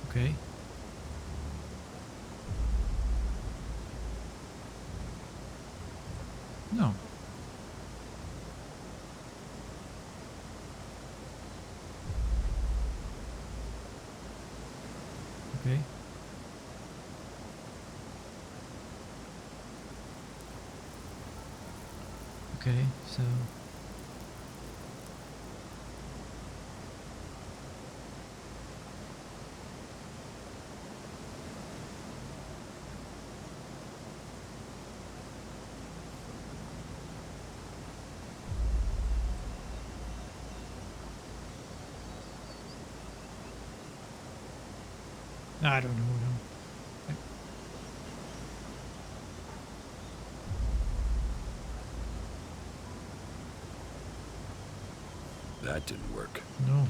Okay. No. Okay. Okay, so I don't know. That didn't work. No.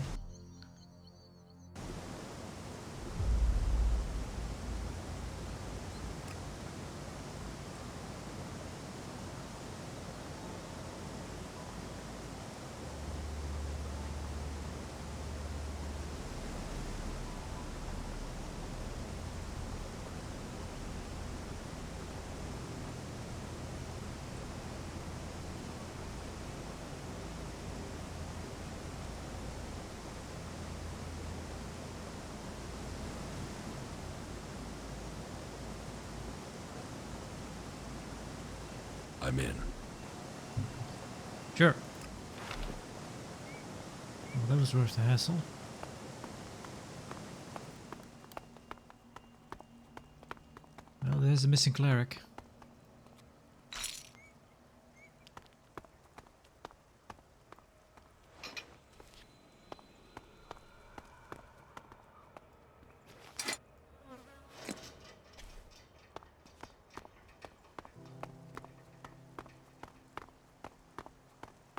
I'm in. Sure. Well, that was worth the hassle. Well, there's a missing cleric.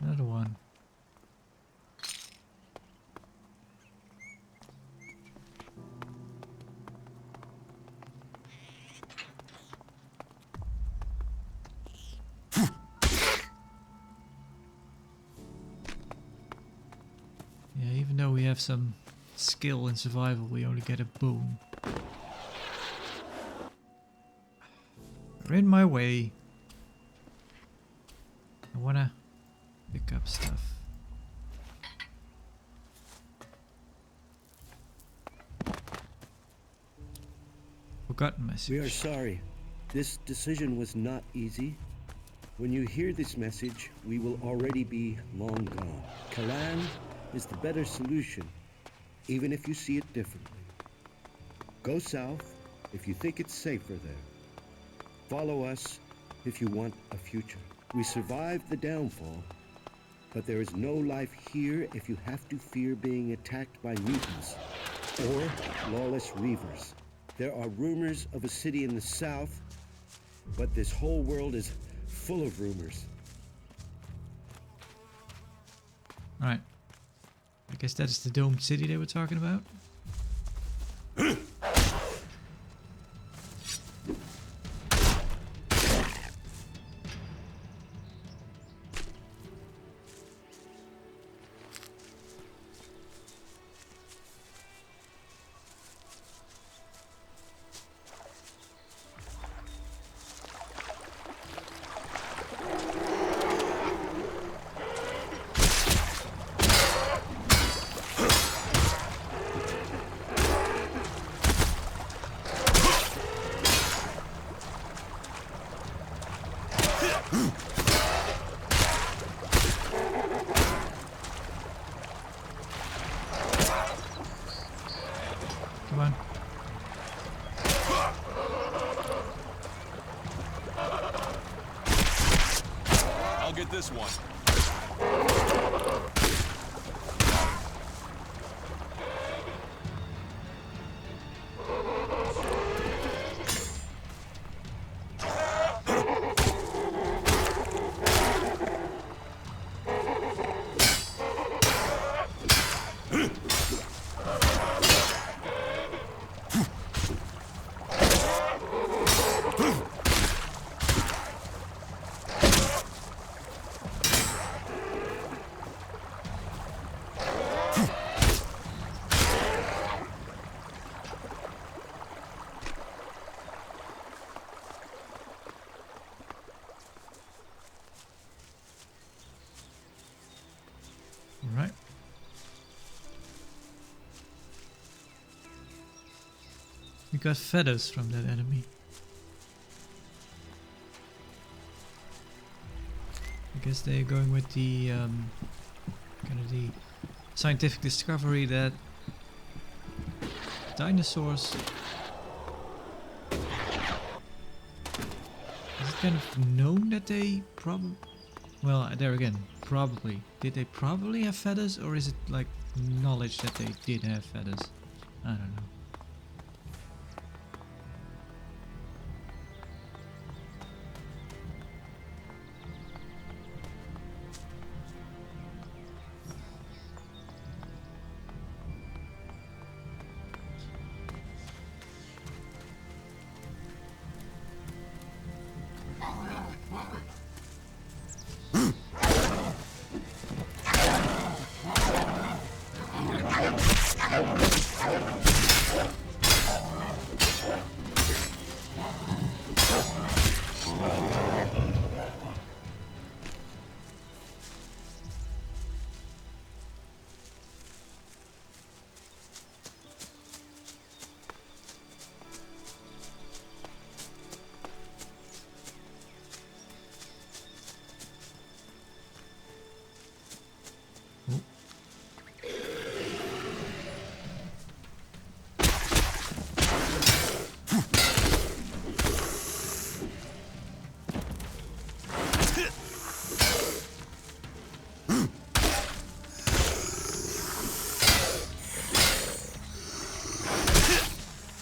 Another one. have some skill in survival, we only get a boon. You're in my way. I wanna pick up stuff. Forgotten message. We are sorry. This decision was not easy. When you hear this message, we will already be long gone. Kalan is the better solution, even if you see it differently. Go south if you think it's safer there. Follow us if you want a future. We survived the downfall, but there is no life here if you have to fear being attacked by mutants or lawless reavers. There are rumors of a city in the south, but this whole world is full of rumors. Alright. I guess that is the domed city they were talking about. Come on. I'll get this one. Right. We got feathers from that enemy. I guess they're going with the kind of the scientific discovery that dinosaurs. Is it kind of known that they probably? Well, there again, probably. Did they probably have feathers, or is it like knowledge that they did have feathers? I don't know.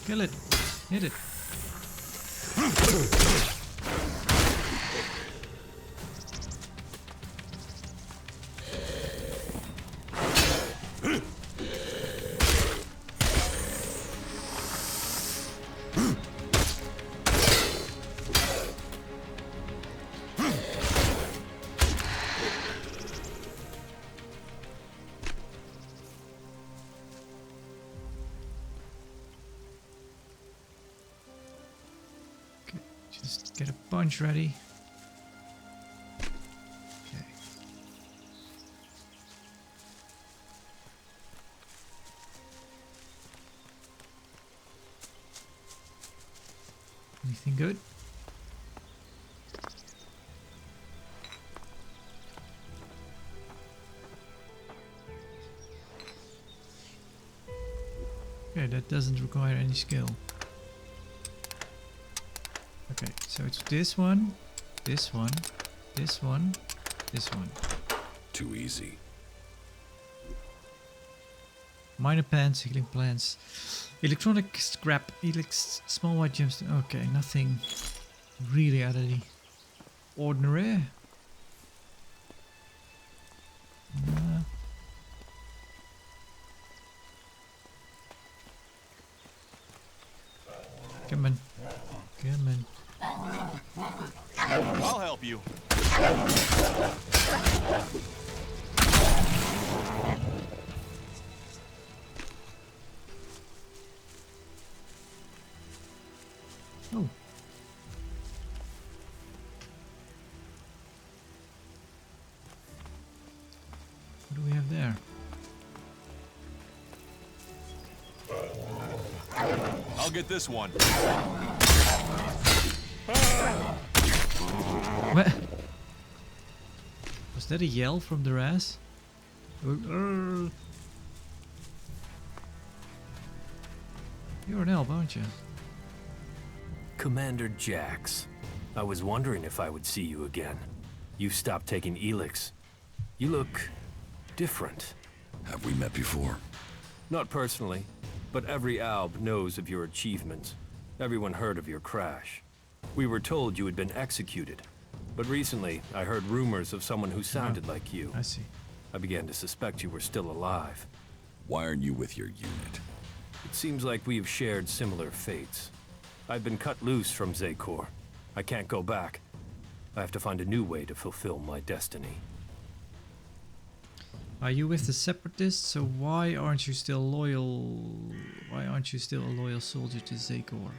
Kill it. Hit it. Get a punch ready. Okay. Anything good? Okay, that doesn't require any skill. Okay, so it's this one, this one, this one, this one. Too easy. Minor pants, healing plants, electronic scrap, ELEX, small white gems. Okay, nothing really out of the ordinary. Come on. Come on. I'll help you. Oh. What do we have there? I'll get this one. What? Was that a yell from the ass? You're an elf, aren't you? Commander Jax, I was wondering if I would see you again. You stopped taking ELEX. You look different. Have we met before? Not personally, but every Alb knows of your achievements. Everyone heard of your crash. We were told you had been executed, but recently I heard rumors of someone who sounded like you. I see. I began to suspect you were still alive. Why aren't you with your unit? It seems like we have shared similar fates. I've been cut loose from Zekor. I can't go back. I have to find a new way to fulfill my destiny. Are you with the Separatists? So why aren't you still loyal? Why aren't you still a loyal soldier to Zekor?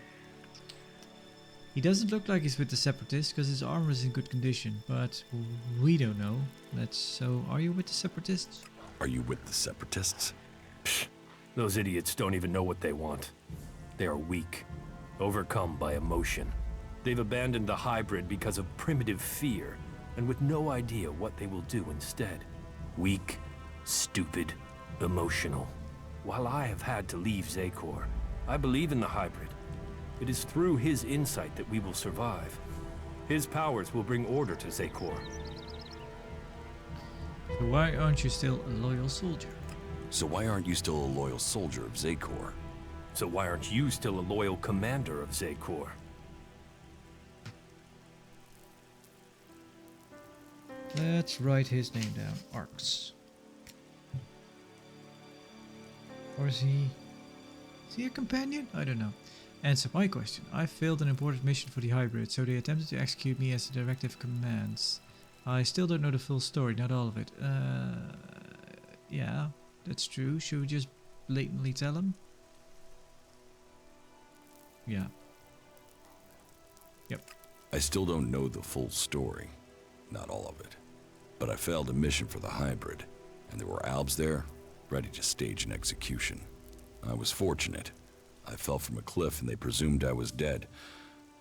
He doesn't look like he's with the Separatists because his armor is in good condition, but we don't know. So are you with the Separatists? Are you with the Separatists? Psh, those idiots don't even know what they want. They are weak, overcome by emotion. They've abandoned the hybrid because of primitive fear, and with no idea what they will do instead. Weak, stupid, emotional. While I have had to leave Zekor, I believe in the hybrid. It is through his insight that we will survive. His powers will bring order to Zekor. So why aren't you still a loyal soldier? So why aren't you still a loyal soldier of Zekor? So why aren't you still a loyal commander of Zekor? Let's write his name down. Arx. Or is he a companion? I don't know. Answer my question. I failed an important mission for the hybrid, so they attempted to execute me as the directive commands. I still don't know the full story, not all of it. Yeah, that's true. Should we just blatantly tell him? Yeah. Yep. I still don't know the full story. Not all of it. But I failed a mission for the hybrid, and there were Albs there, ready to stage an execution. I was fortunate. I fell from a cliff and they presumed I was dead.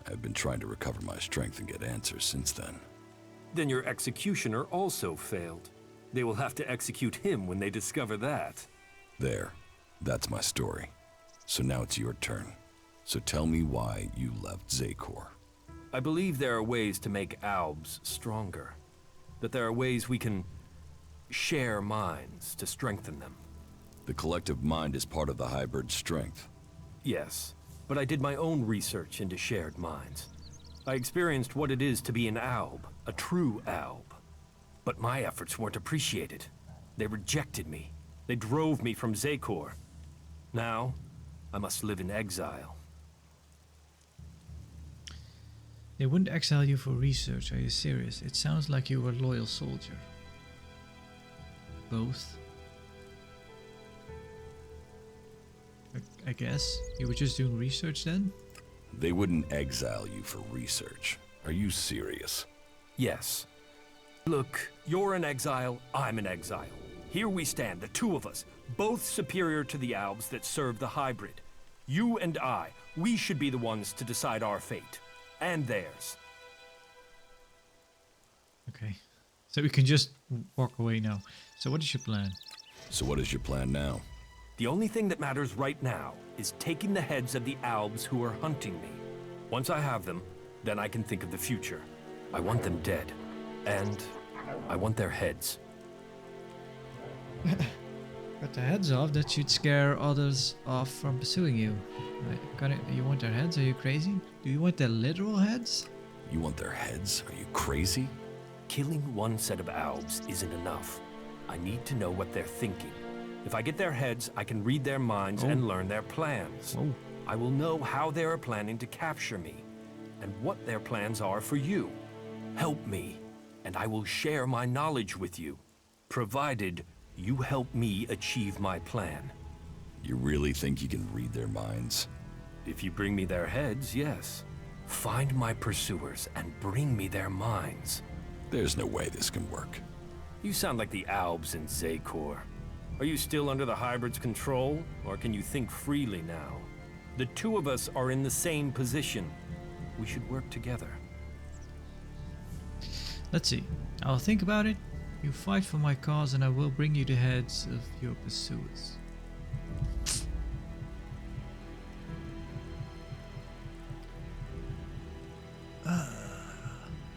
I've been trying to recover my strength and get answers since then. Then your executioner also failed. They will have to execute him when they discover that. There. That's my story. So now it's your turn. So tell me why you left Zekor. I believe there are ways to make Albs stronger. That there are ways we can share minds to strengthen them. The collective mind is part of the hybrid's strength. Yes, but I did my own research into shared minds. I experienced what it is to be an Alb, a true Alb. But my efforts weren't appreciated. They rejected me. They drove me from Zekor. Now, I must live in exile. They wouldn't exile you for research, are you serious? It sounds like you were a loyal soldier. Both. I guess. You were just doing research then? They wouldn't exile you for research. Are you serious? Yes. Look, you're an exile, I'm an exile. Here we stand, the two of us, both superior to the Albs that serve the hybrid. You and I, we should be the ones to decide our fate. And theirs. Okay. So we can just walk away now. So what is your plan? So what is your plan now? The only thing that matters right now is taking the heads of the Albs who are hunting me. Once I have them, then I can think of the future. I want them dead. And I want their heads. Cut the heads off, that should scare others off from pursuing you. You want their heads? Are you crazy? Do you want their literal heads? You want their heads? Are you crazy? Killing one set of Albs isn't enough. I need to know what they're thinking. If I get their heads, I can read their minds and learn their plans. I will know how they are planning to capture me, and what their plans are for you. Help me, and I will share my knowledge with you, provided you help me achieve my plan. You really think you can read their minds? If you bring me their heads, yes. Find my pursuers and bring me their minds. There's no way this can work. You sound like the Albs in Zakor. Are you still under the hybrid's control, or can you think freely now? The two of us are in the same position. We should work together. Let's see. I'll think about it. You fight for my cause and I will bring you the heads of your pursuers.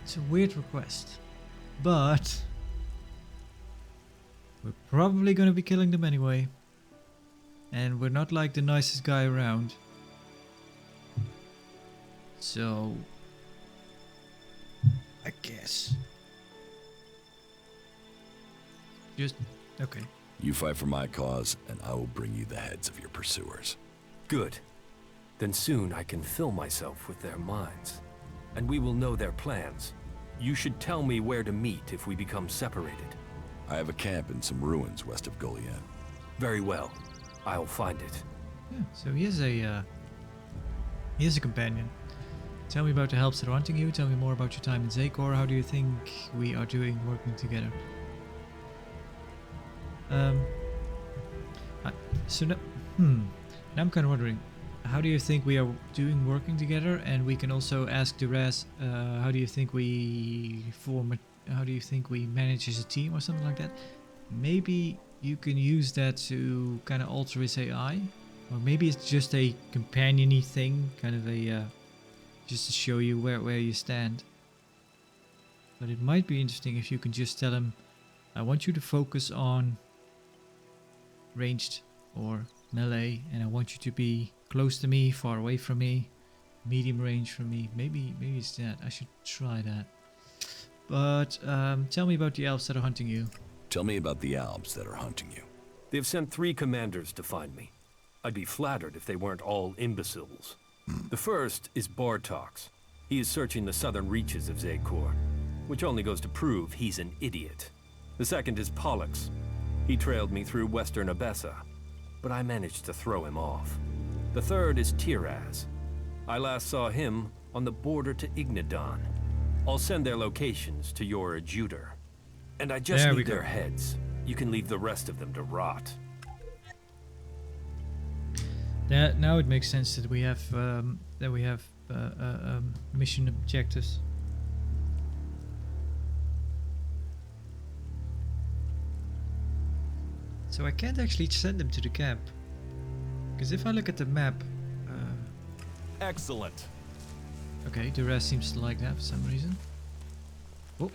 It's a weird request. But we're probably gonna be killing them anyway. And we're not like the nicest guy around. So I guess. Just okay. You fight for my cause, and I will bring you the heads of your pursuers. Good. Then soon I can fill myself with their minds. And we will know their plans. You should tell me where to meet if we become separated. I have a camp in some ruins west of Golian. Very well. I'll find it. Yeah, so he is a companion. Tell me about the helps that are hunting you. Tell me more about your time in Zakor. How do you think we are doing working together? So now, now I'm kind of wondering, how do you think we are doing working together? And we can also ask the rest, how do you think we how do you think we manage as a team or something like that? Maybe you can use that to kind of alter his AI, or maybe it's just a companion-y thing, kind of a just to show you where you stand. But it might be interesting if you can just tell him, I want you to focus on ranged or melee, and I want you to be close to me, far away from me, medium range from me. Maybe it's that. I should try that. But tell me about the elves that are hunting you. Tell me about the Albs that are hunting you. They've sent 3 commanders to find me. I'd be flattered if they weren't all imbeciles. The first is Bartox. He is searching the southern reaches of Zakor, which only goes to prove he's an idiot. The second is Pollux. He trailed me through western Abessa, but I managed to throw him off. The third is Tiraz. I last saw him on the border to Ignadon. I'll send their locations to your adjutor. And I just need their heads. You can leave the rest of them to rot. Now it makes sense that we have mission objectives. So I can't actually send them to the camp, because if I look at the map, excellent. Okay, the rest seems to like that for some reason. Oh,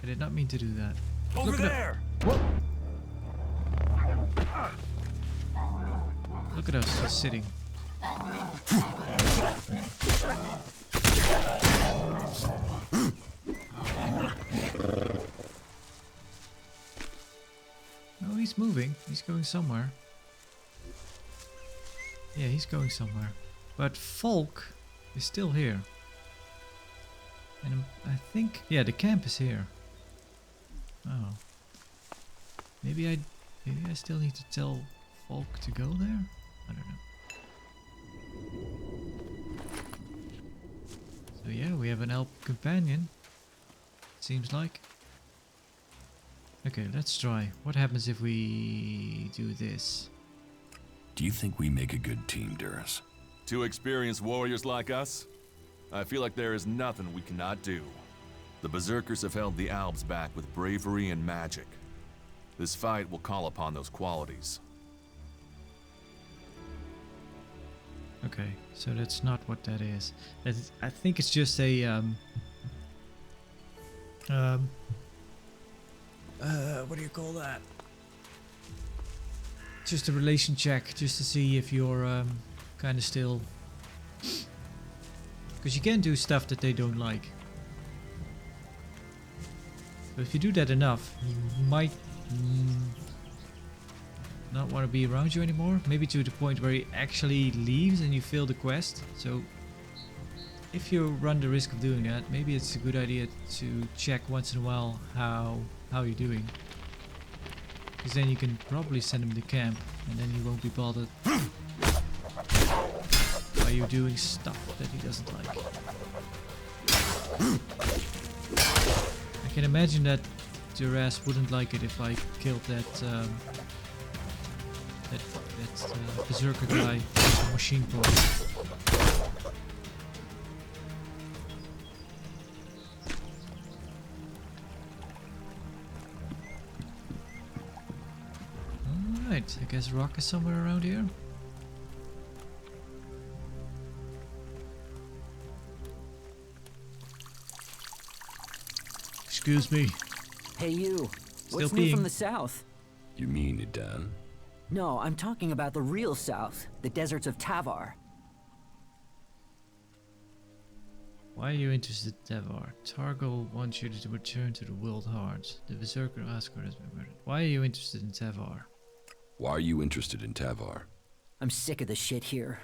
I did not mean to do that. Over there! Look at us just sitting. Oh, he's moving. He's going somewhere. Yeah, he's going somewhere. But Folk is still here. And I think, yeah, the camp is here. Oh. Maybe I still need to tell Folk to go there? I don't know. So So yeah, we have an elf companion. Seems like. Okay, let's try. What happens if we do this? Do you think we make a good team, Duras? 2 experienced warriors like us? I feel like there is nothing we cannot do. The Berserkers have held the Alps back with bravery and magic. This fight will call upon those qualities. Okay, so that's not what that is. I think it's just a what do you call that? Just a relation check, just to see if you're kind of still, because you can do stuff that they don't like. But if you do that enough, you might not want to be around you anymore. Maybe to the point where he actually leaves and you fail the quest. So if you run the risk of doing that, maybe it's a good idea to check once in a while how you're doing. Because then you can probably send him to camp and then he won't be bothered by you doing stuff that he doesn't like. I can imagine that Duras wouldn't like it if I killed that berserker guy with a machine point. Alright, I guess Rock is somewhere around here. Excuse me. Hey you, Still what's new from peeing. the south? You mean Idan? No, I'm talking about the real south, the deserts of Tavar. Why are you interested in Tavar? Targol wants you to return to the World Heart. The Berserker Asgard has been murdered. Why are you interested in Tavar? Why are you interested in Tavar? I'm sick of the shit here.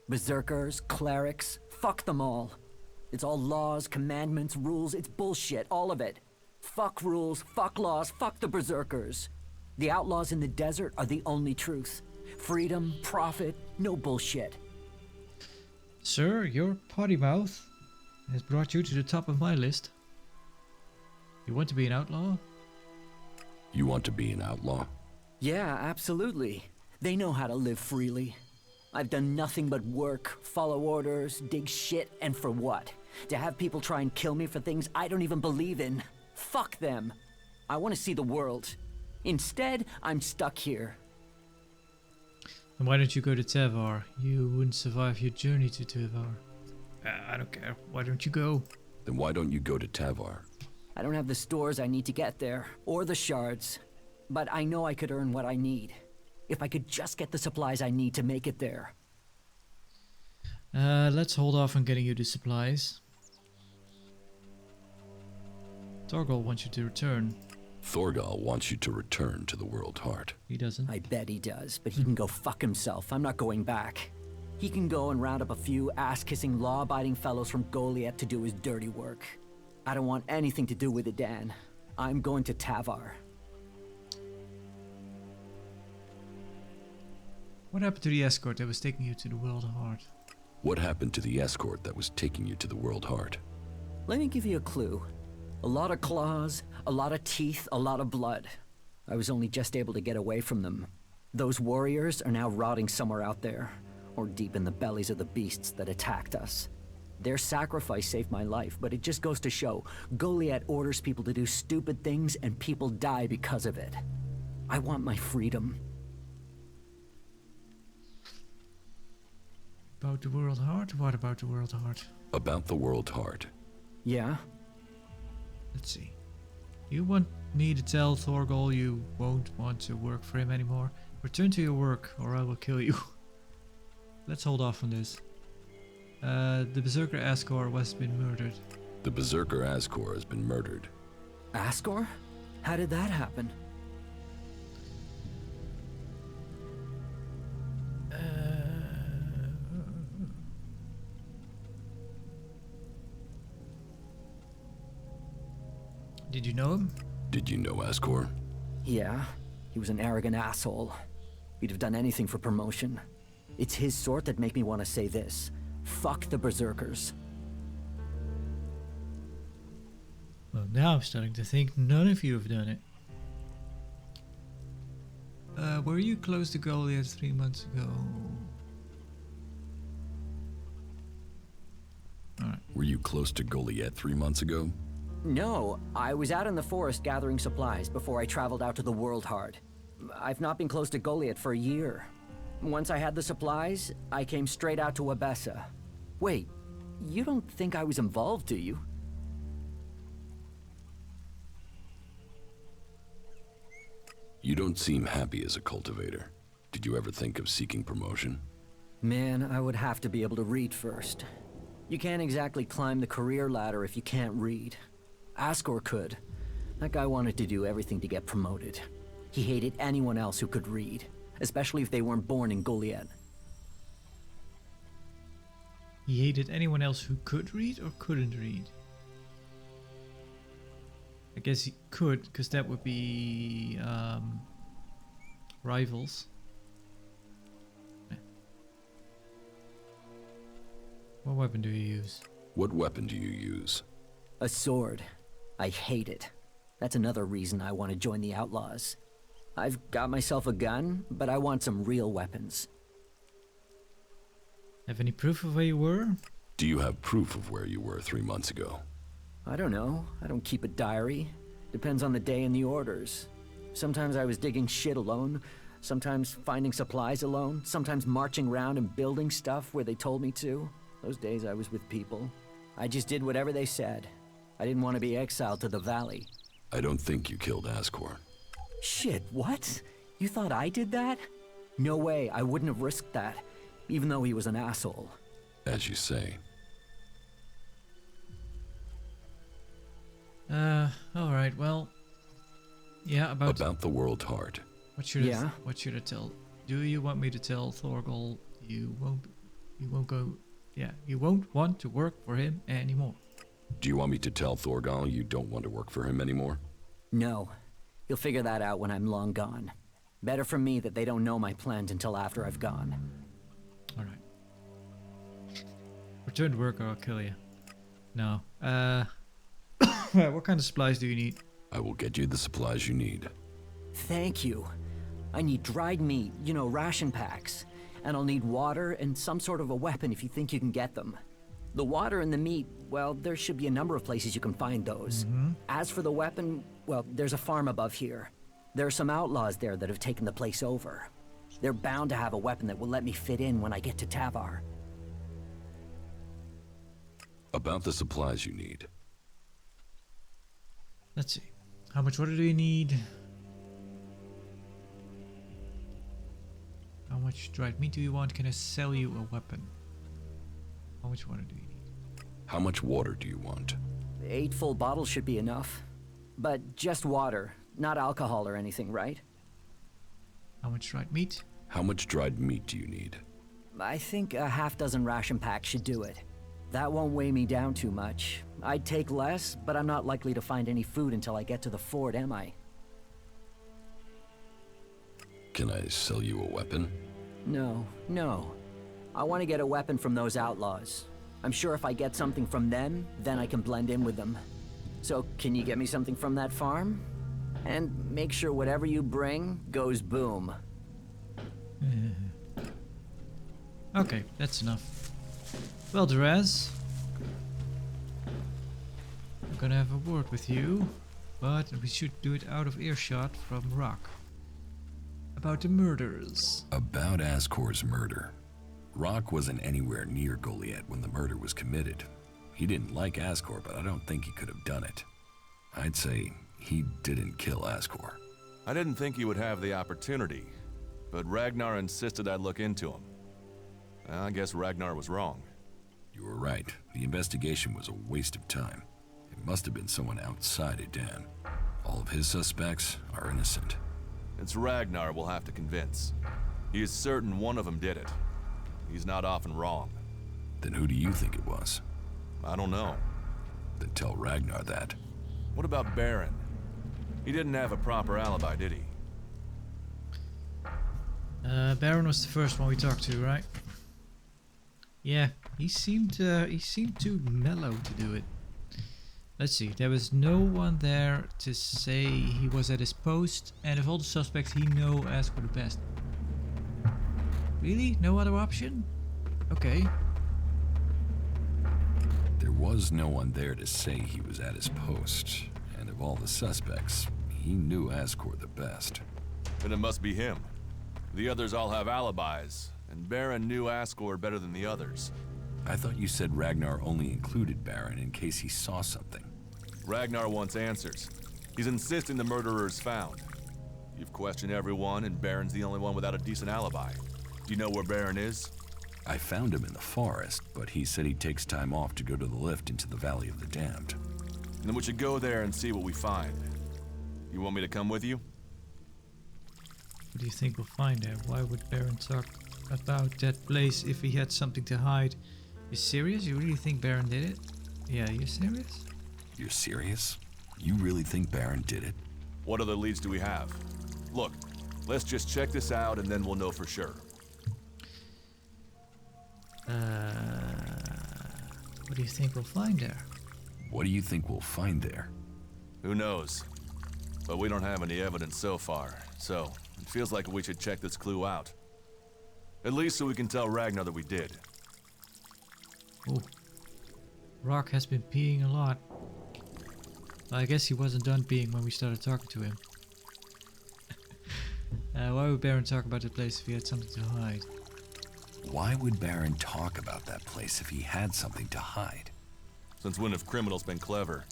Berserkers, clerics, fuck them all. It's all laws, commandments, rules, it's bullshit, all of it. Fuck rules, fuck laws, fuck the Berserkers. The outlaws in the desert are the only truth. Freedom, profit, no bullshit. Sir, your potty mouth has brought you to the top of my list. You want to be an outlaw? You want to be an outlaw? Yeah, absolutely. They know how to live freely. I've done nothing but work, follow orders, dig shit, and for what? To have people try and kill me for things I don't even believe in. Fuck them. I want to see the world. Instead, I'm stuck here. Then why don't you go to Tavar? You wouldn't survive your journey to Tavar. I don't care. Why don't you go? Then why don't you go to Tavar? I don't have the stores I need to get there, or the shards. But I know I could earn what I need. If I could just get the supplies I need to make it there. Let's hold off on getting you the supplies. Torgal wants you to return. Thorgal wants you to return to the World Heart. He doesn't. I bet he does, but he can go fuck himself. I'm not going back. He can go and round up a few ass-kissing, law-abiding fellows from Goliath to do his dirty work. I don't want anything to do with it, Dan. I'm going to Tavar. What happened to the escort that was taking you to the World Heart? What happened to the escort that was taking you to the World Heart? Let me give you a clue. A lot of claws, a lot of teeth, a lot of blood. I was only just able to get away from them. Those warriors are now rotting somewhere out there, or deep in the bellies of the beasts that attacked us. Their sacrifice saved my life, but it just goes to show, Goliath orders people to do stupid things and people die because of it. I want my freedom. About the World Heart? What about the World Heart? About the World Heart. Yeah? Let's see. You want me to tell Thorgal you won't want to work for him anymore? Return to your work, or I will kill you. Let's hold off on this. The Berserker Asgore has been murdered. The Berserker Asgore has been murdered. Asgore? How did that happen? Did you know him? Did you know Asgore? Yeah, he was an arrogant asshole. He'd have done anything for promotion. It's his sort that make me want to say this. Fuck the Berserkers. now I'm starting to think none of you have done it. Were you close to Goliath 3 months ago? Alright. Were you close to Goliath 3 months ago? No, I was out in the forest gathering supplies before I traveled out to the World Hard. I've not been close to Goliath for a year. Once I had the supplies, I came straight out to Abessa. Wait, you don't think I was involved, do you? You don't seem happy as a cultivator. Did you ever think of seeking promotion? Man, I would have to be able to read first. You can't exactly climb the career ladder if you can't read. Ascor could. That guy wanted to do everything to get promoted. He hated anyone else who could read, especially if they weren't born in Goliath. He hated anyone else who could read or couldn't read? I guess he could, because that would be rivals. What weapon do you use? What weapon do you use? A sword. I hate it. That's another reason I want to join the Outlaws. I've got myself a gun, but I want some real weapons. Have any proof of where you were? Do you have proof of where you were 3 months ago? I don't know. I don't keep a diary. Depends on the day and the orders. Sometimes I was digging shit alone, sometimes finding supplies alone, sometimes marching around and building stuff where they told me to. Those days I was with people. I just did whatever they said. I didn't want to be exiled to the valley. I don't think you killed Ascor. Shit, what? You thought I did that? No way, I wouldn't have risked that, even though he was an asshole. As you say. Alright, well... Yeah, about the World Heart. What should I tell? Do you want me to tell Thorgal you won't go... Yeah, you won't want to work for him anymore. Do you want me to tell Thorgal you don't want to work for him anymore? No. He'll figure that out when I'm long gone. Better for me that they don't know my plans until after I've gone. Alright. Return to work or I'll kill you. No. What kind of supplies do you need? I will get you the supplies you need. Thank you. I need dried meat, you know, ration packs. And I'll need water and some sort of a weapon if you think you can get them. The water and the meat, well, there should be a number of places you can find those. As for the weapon, well, there's a farm above here. There are some outlaws there that have taken the place over. They're bound to have a weapon that will let me fit in when I get to Tavar. About the supplies you need. Let's see. How much water do you need? How much dried meat do you want? Can I sell you a weapon? How much water do you need? How much water do you want? 8 full bottles should be enough. But just water, not alcohol or anything, right? How much dried meat? How much dried meat do you need? I think a half-dozen ration packs should do it. That won't weigh me down too much. I'd take less, but I'm not likely to find any food until I get to the fort, am I? Can I sell you a weapon? No. I want to get a weapon from those outlaws. I'm sure if I get something from them, then I can blend in with them. So, can you get me something from that farm? And make sure whatever you bring goes boom. Okay, that's enough. Well, Draz, I'm gonna have a word with you, but we should do it out of earshot from Rock. About the murders. About Ascor's murder. Rock wasn't anywhere near Goliath when the murder was committed. He didn't like Ascor, but I don't think he could have done it. I'd say he didn't kill Ascor. I didn't think he would have the opportunity, but Ragnar insisted I look into him. I guess Ragnar was wrong. You were right. The investigation was a waste of time. It must have been someone outside of Dan. All of his suspects are innocent. It's Ragnar we'll have to convince. He is certain one of them did it. He's not often wrong. Then who do you think it was? I don't know. Then tell Ragnar that. What about Baron? He didn't have a proper alibi, did he? Baron was the first one we talked to, right? Yeah, he seemed too mellow to do it. Let's see, there was no one there to say he was at his post, and of all the suspects he know ask for the best. Really? No other option? Okay. There was no one there to say he was at his post, and of all the suspects, he knew Ascor the best. Then it must be him. The others all have alibis, and Baron knew Ascor better than the others. I thought you said Ragnar only included Baron in case he saw something. Ragnar wants answers. He's insisting the murderer is found. You've questioned everyone, and Baron's the only one without a decent alibi. Do you know where Baron is? I found him in the forest, but he said he takes time off to go to the lift into the Valley of the Damned. Then we should go there and see what we find. You want me to come with you? What do you think we'll find there? Why would Baron talk about that place if he had something to hide? You serious? You really think Baron did it? Yeah, you serious? You're serious? You really think Baron did it? What other leads do we have? Look, let's just check this out and then we'll know for sure. What do you think we'll find there? What do you think we'll find there? Who knows? But we don't have any evidence so far, so it feels like we should check this clue out. At least so we can tell Ragnar that we did. Oh. Rock has been peeing a lot. I guess he wasn't done peeing when we started talking to him. Why would Baron talk about the place if he had something to hide? Why would Baron talk about that place if he had something to hide? Since when have criminals been clever?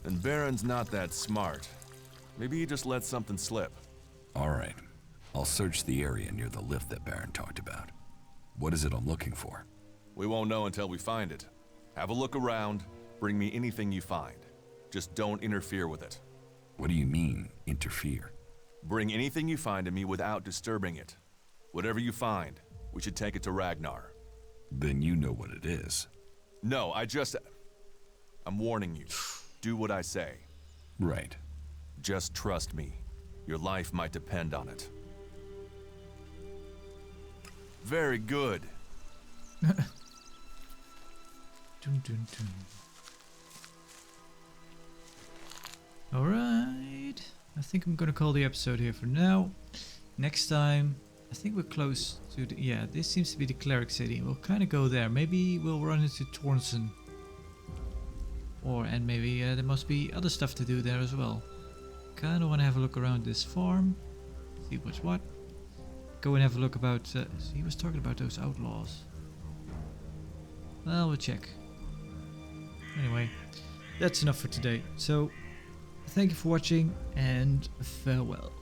And Baron's not that smart. Maybe he just let something slip. Alright. I'll search the area near the lift that Baron talked about. What is it I'm looking for? We won't know until we find it. Have a look around. Bring me anything you find. Just don't interfere with it. What do you mean, interfere? Bring anything you find to me without disturbing it. Whatever you find, we should take it to Ragnar. Then you know what it is. No, I'm warning you. Do what I say. Right. Just trust me. Your life might depend on it. Very good. Dun, dun, dun. Alright. I think I'm gonna call the episode here for now. Next time, I think we're close to the... Yeah, this seems to be the Cleric City. We'll kind of go there. Maybe we'll run into Tornson. And maybe there must be other stuff to do there as well. Kind of want to have a look around this farm. See what's what. Go and have a look about... he was talking about those outlaws. Well, we'll check. Anyway, that's enough for today. So, thank you for watching and farewell.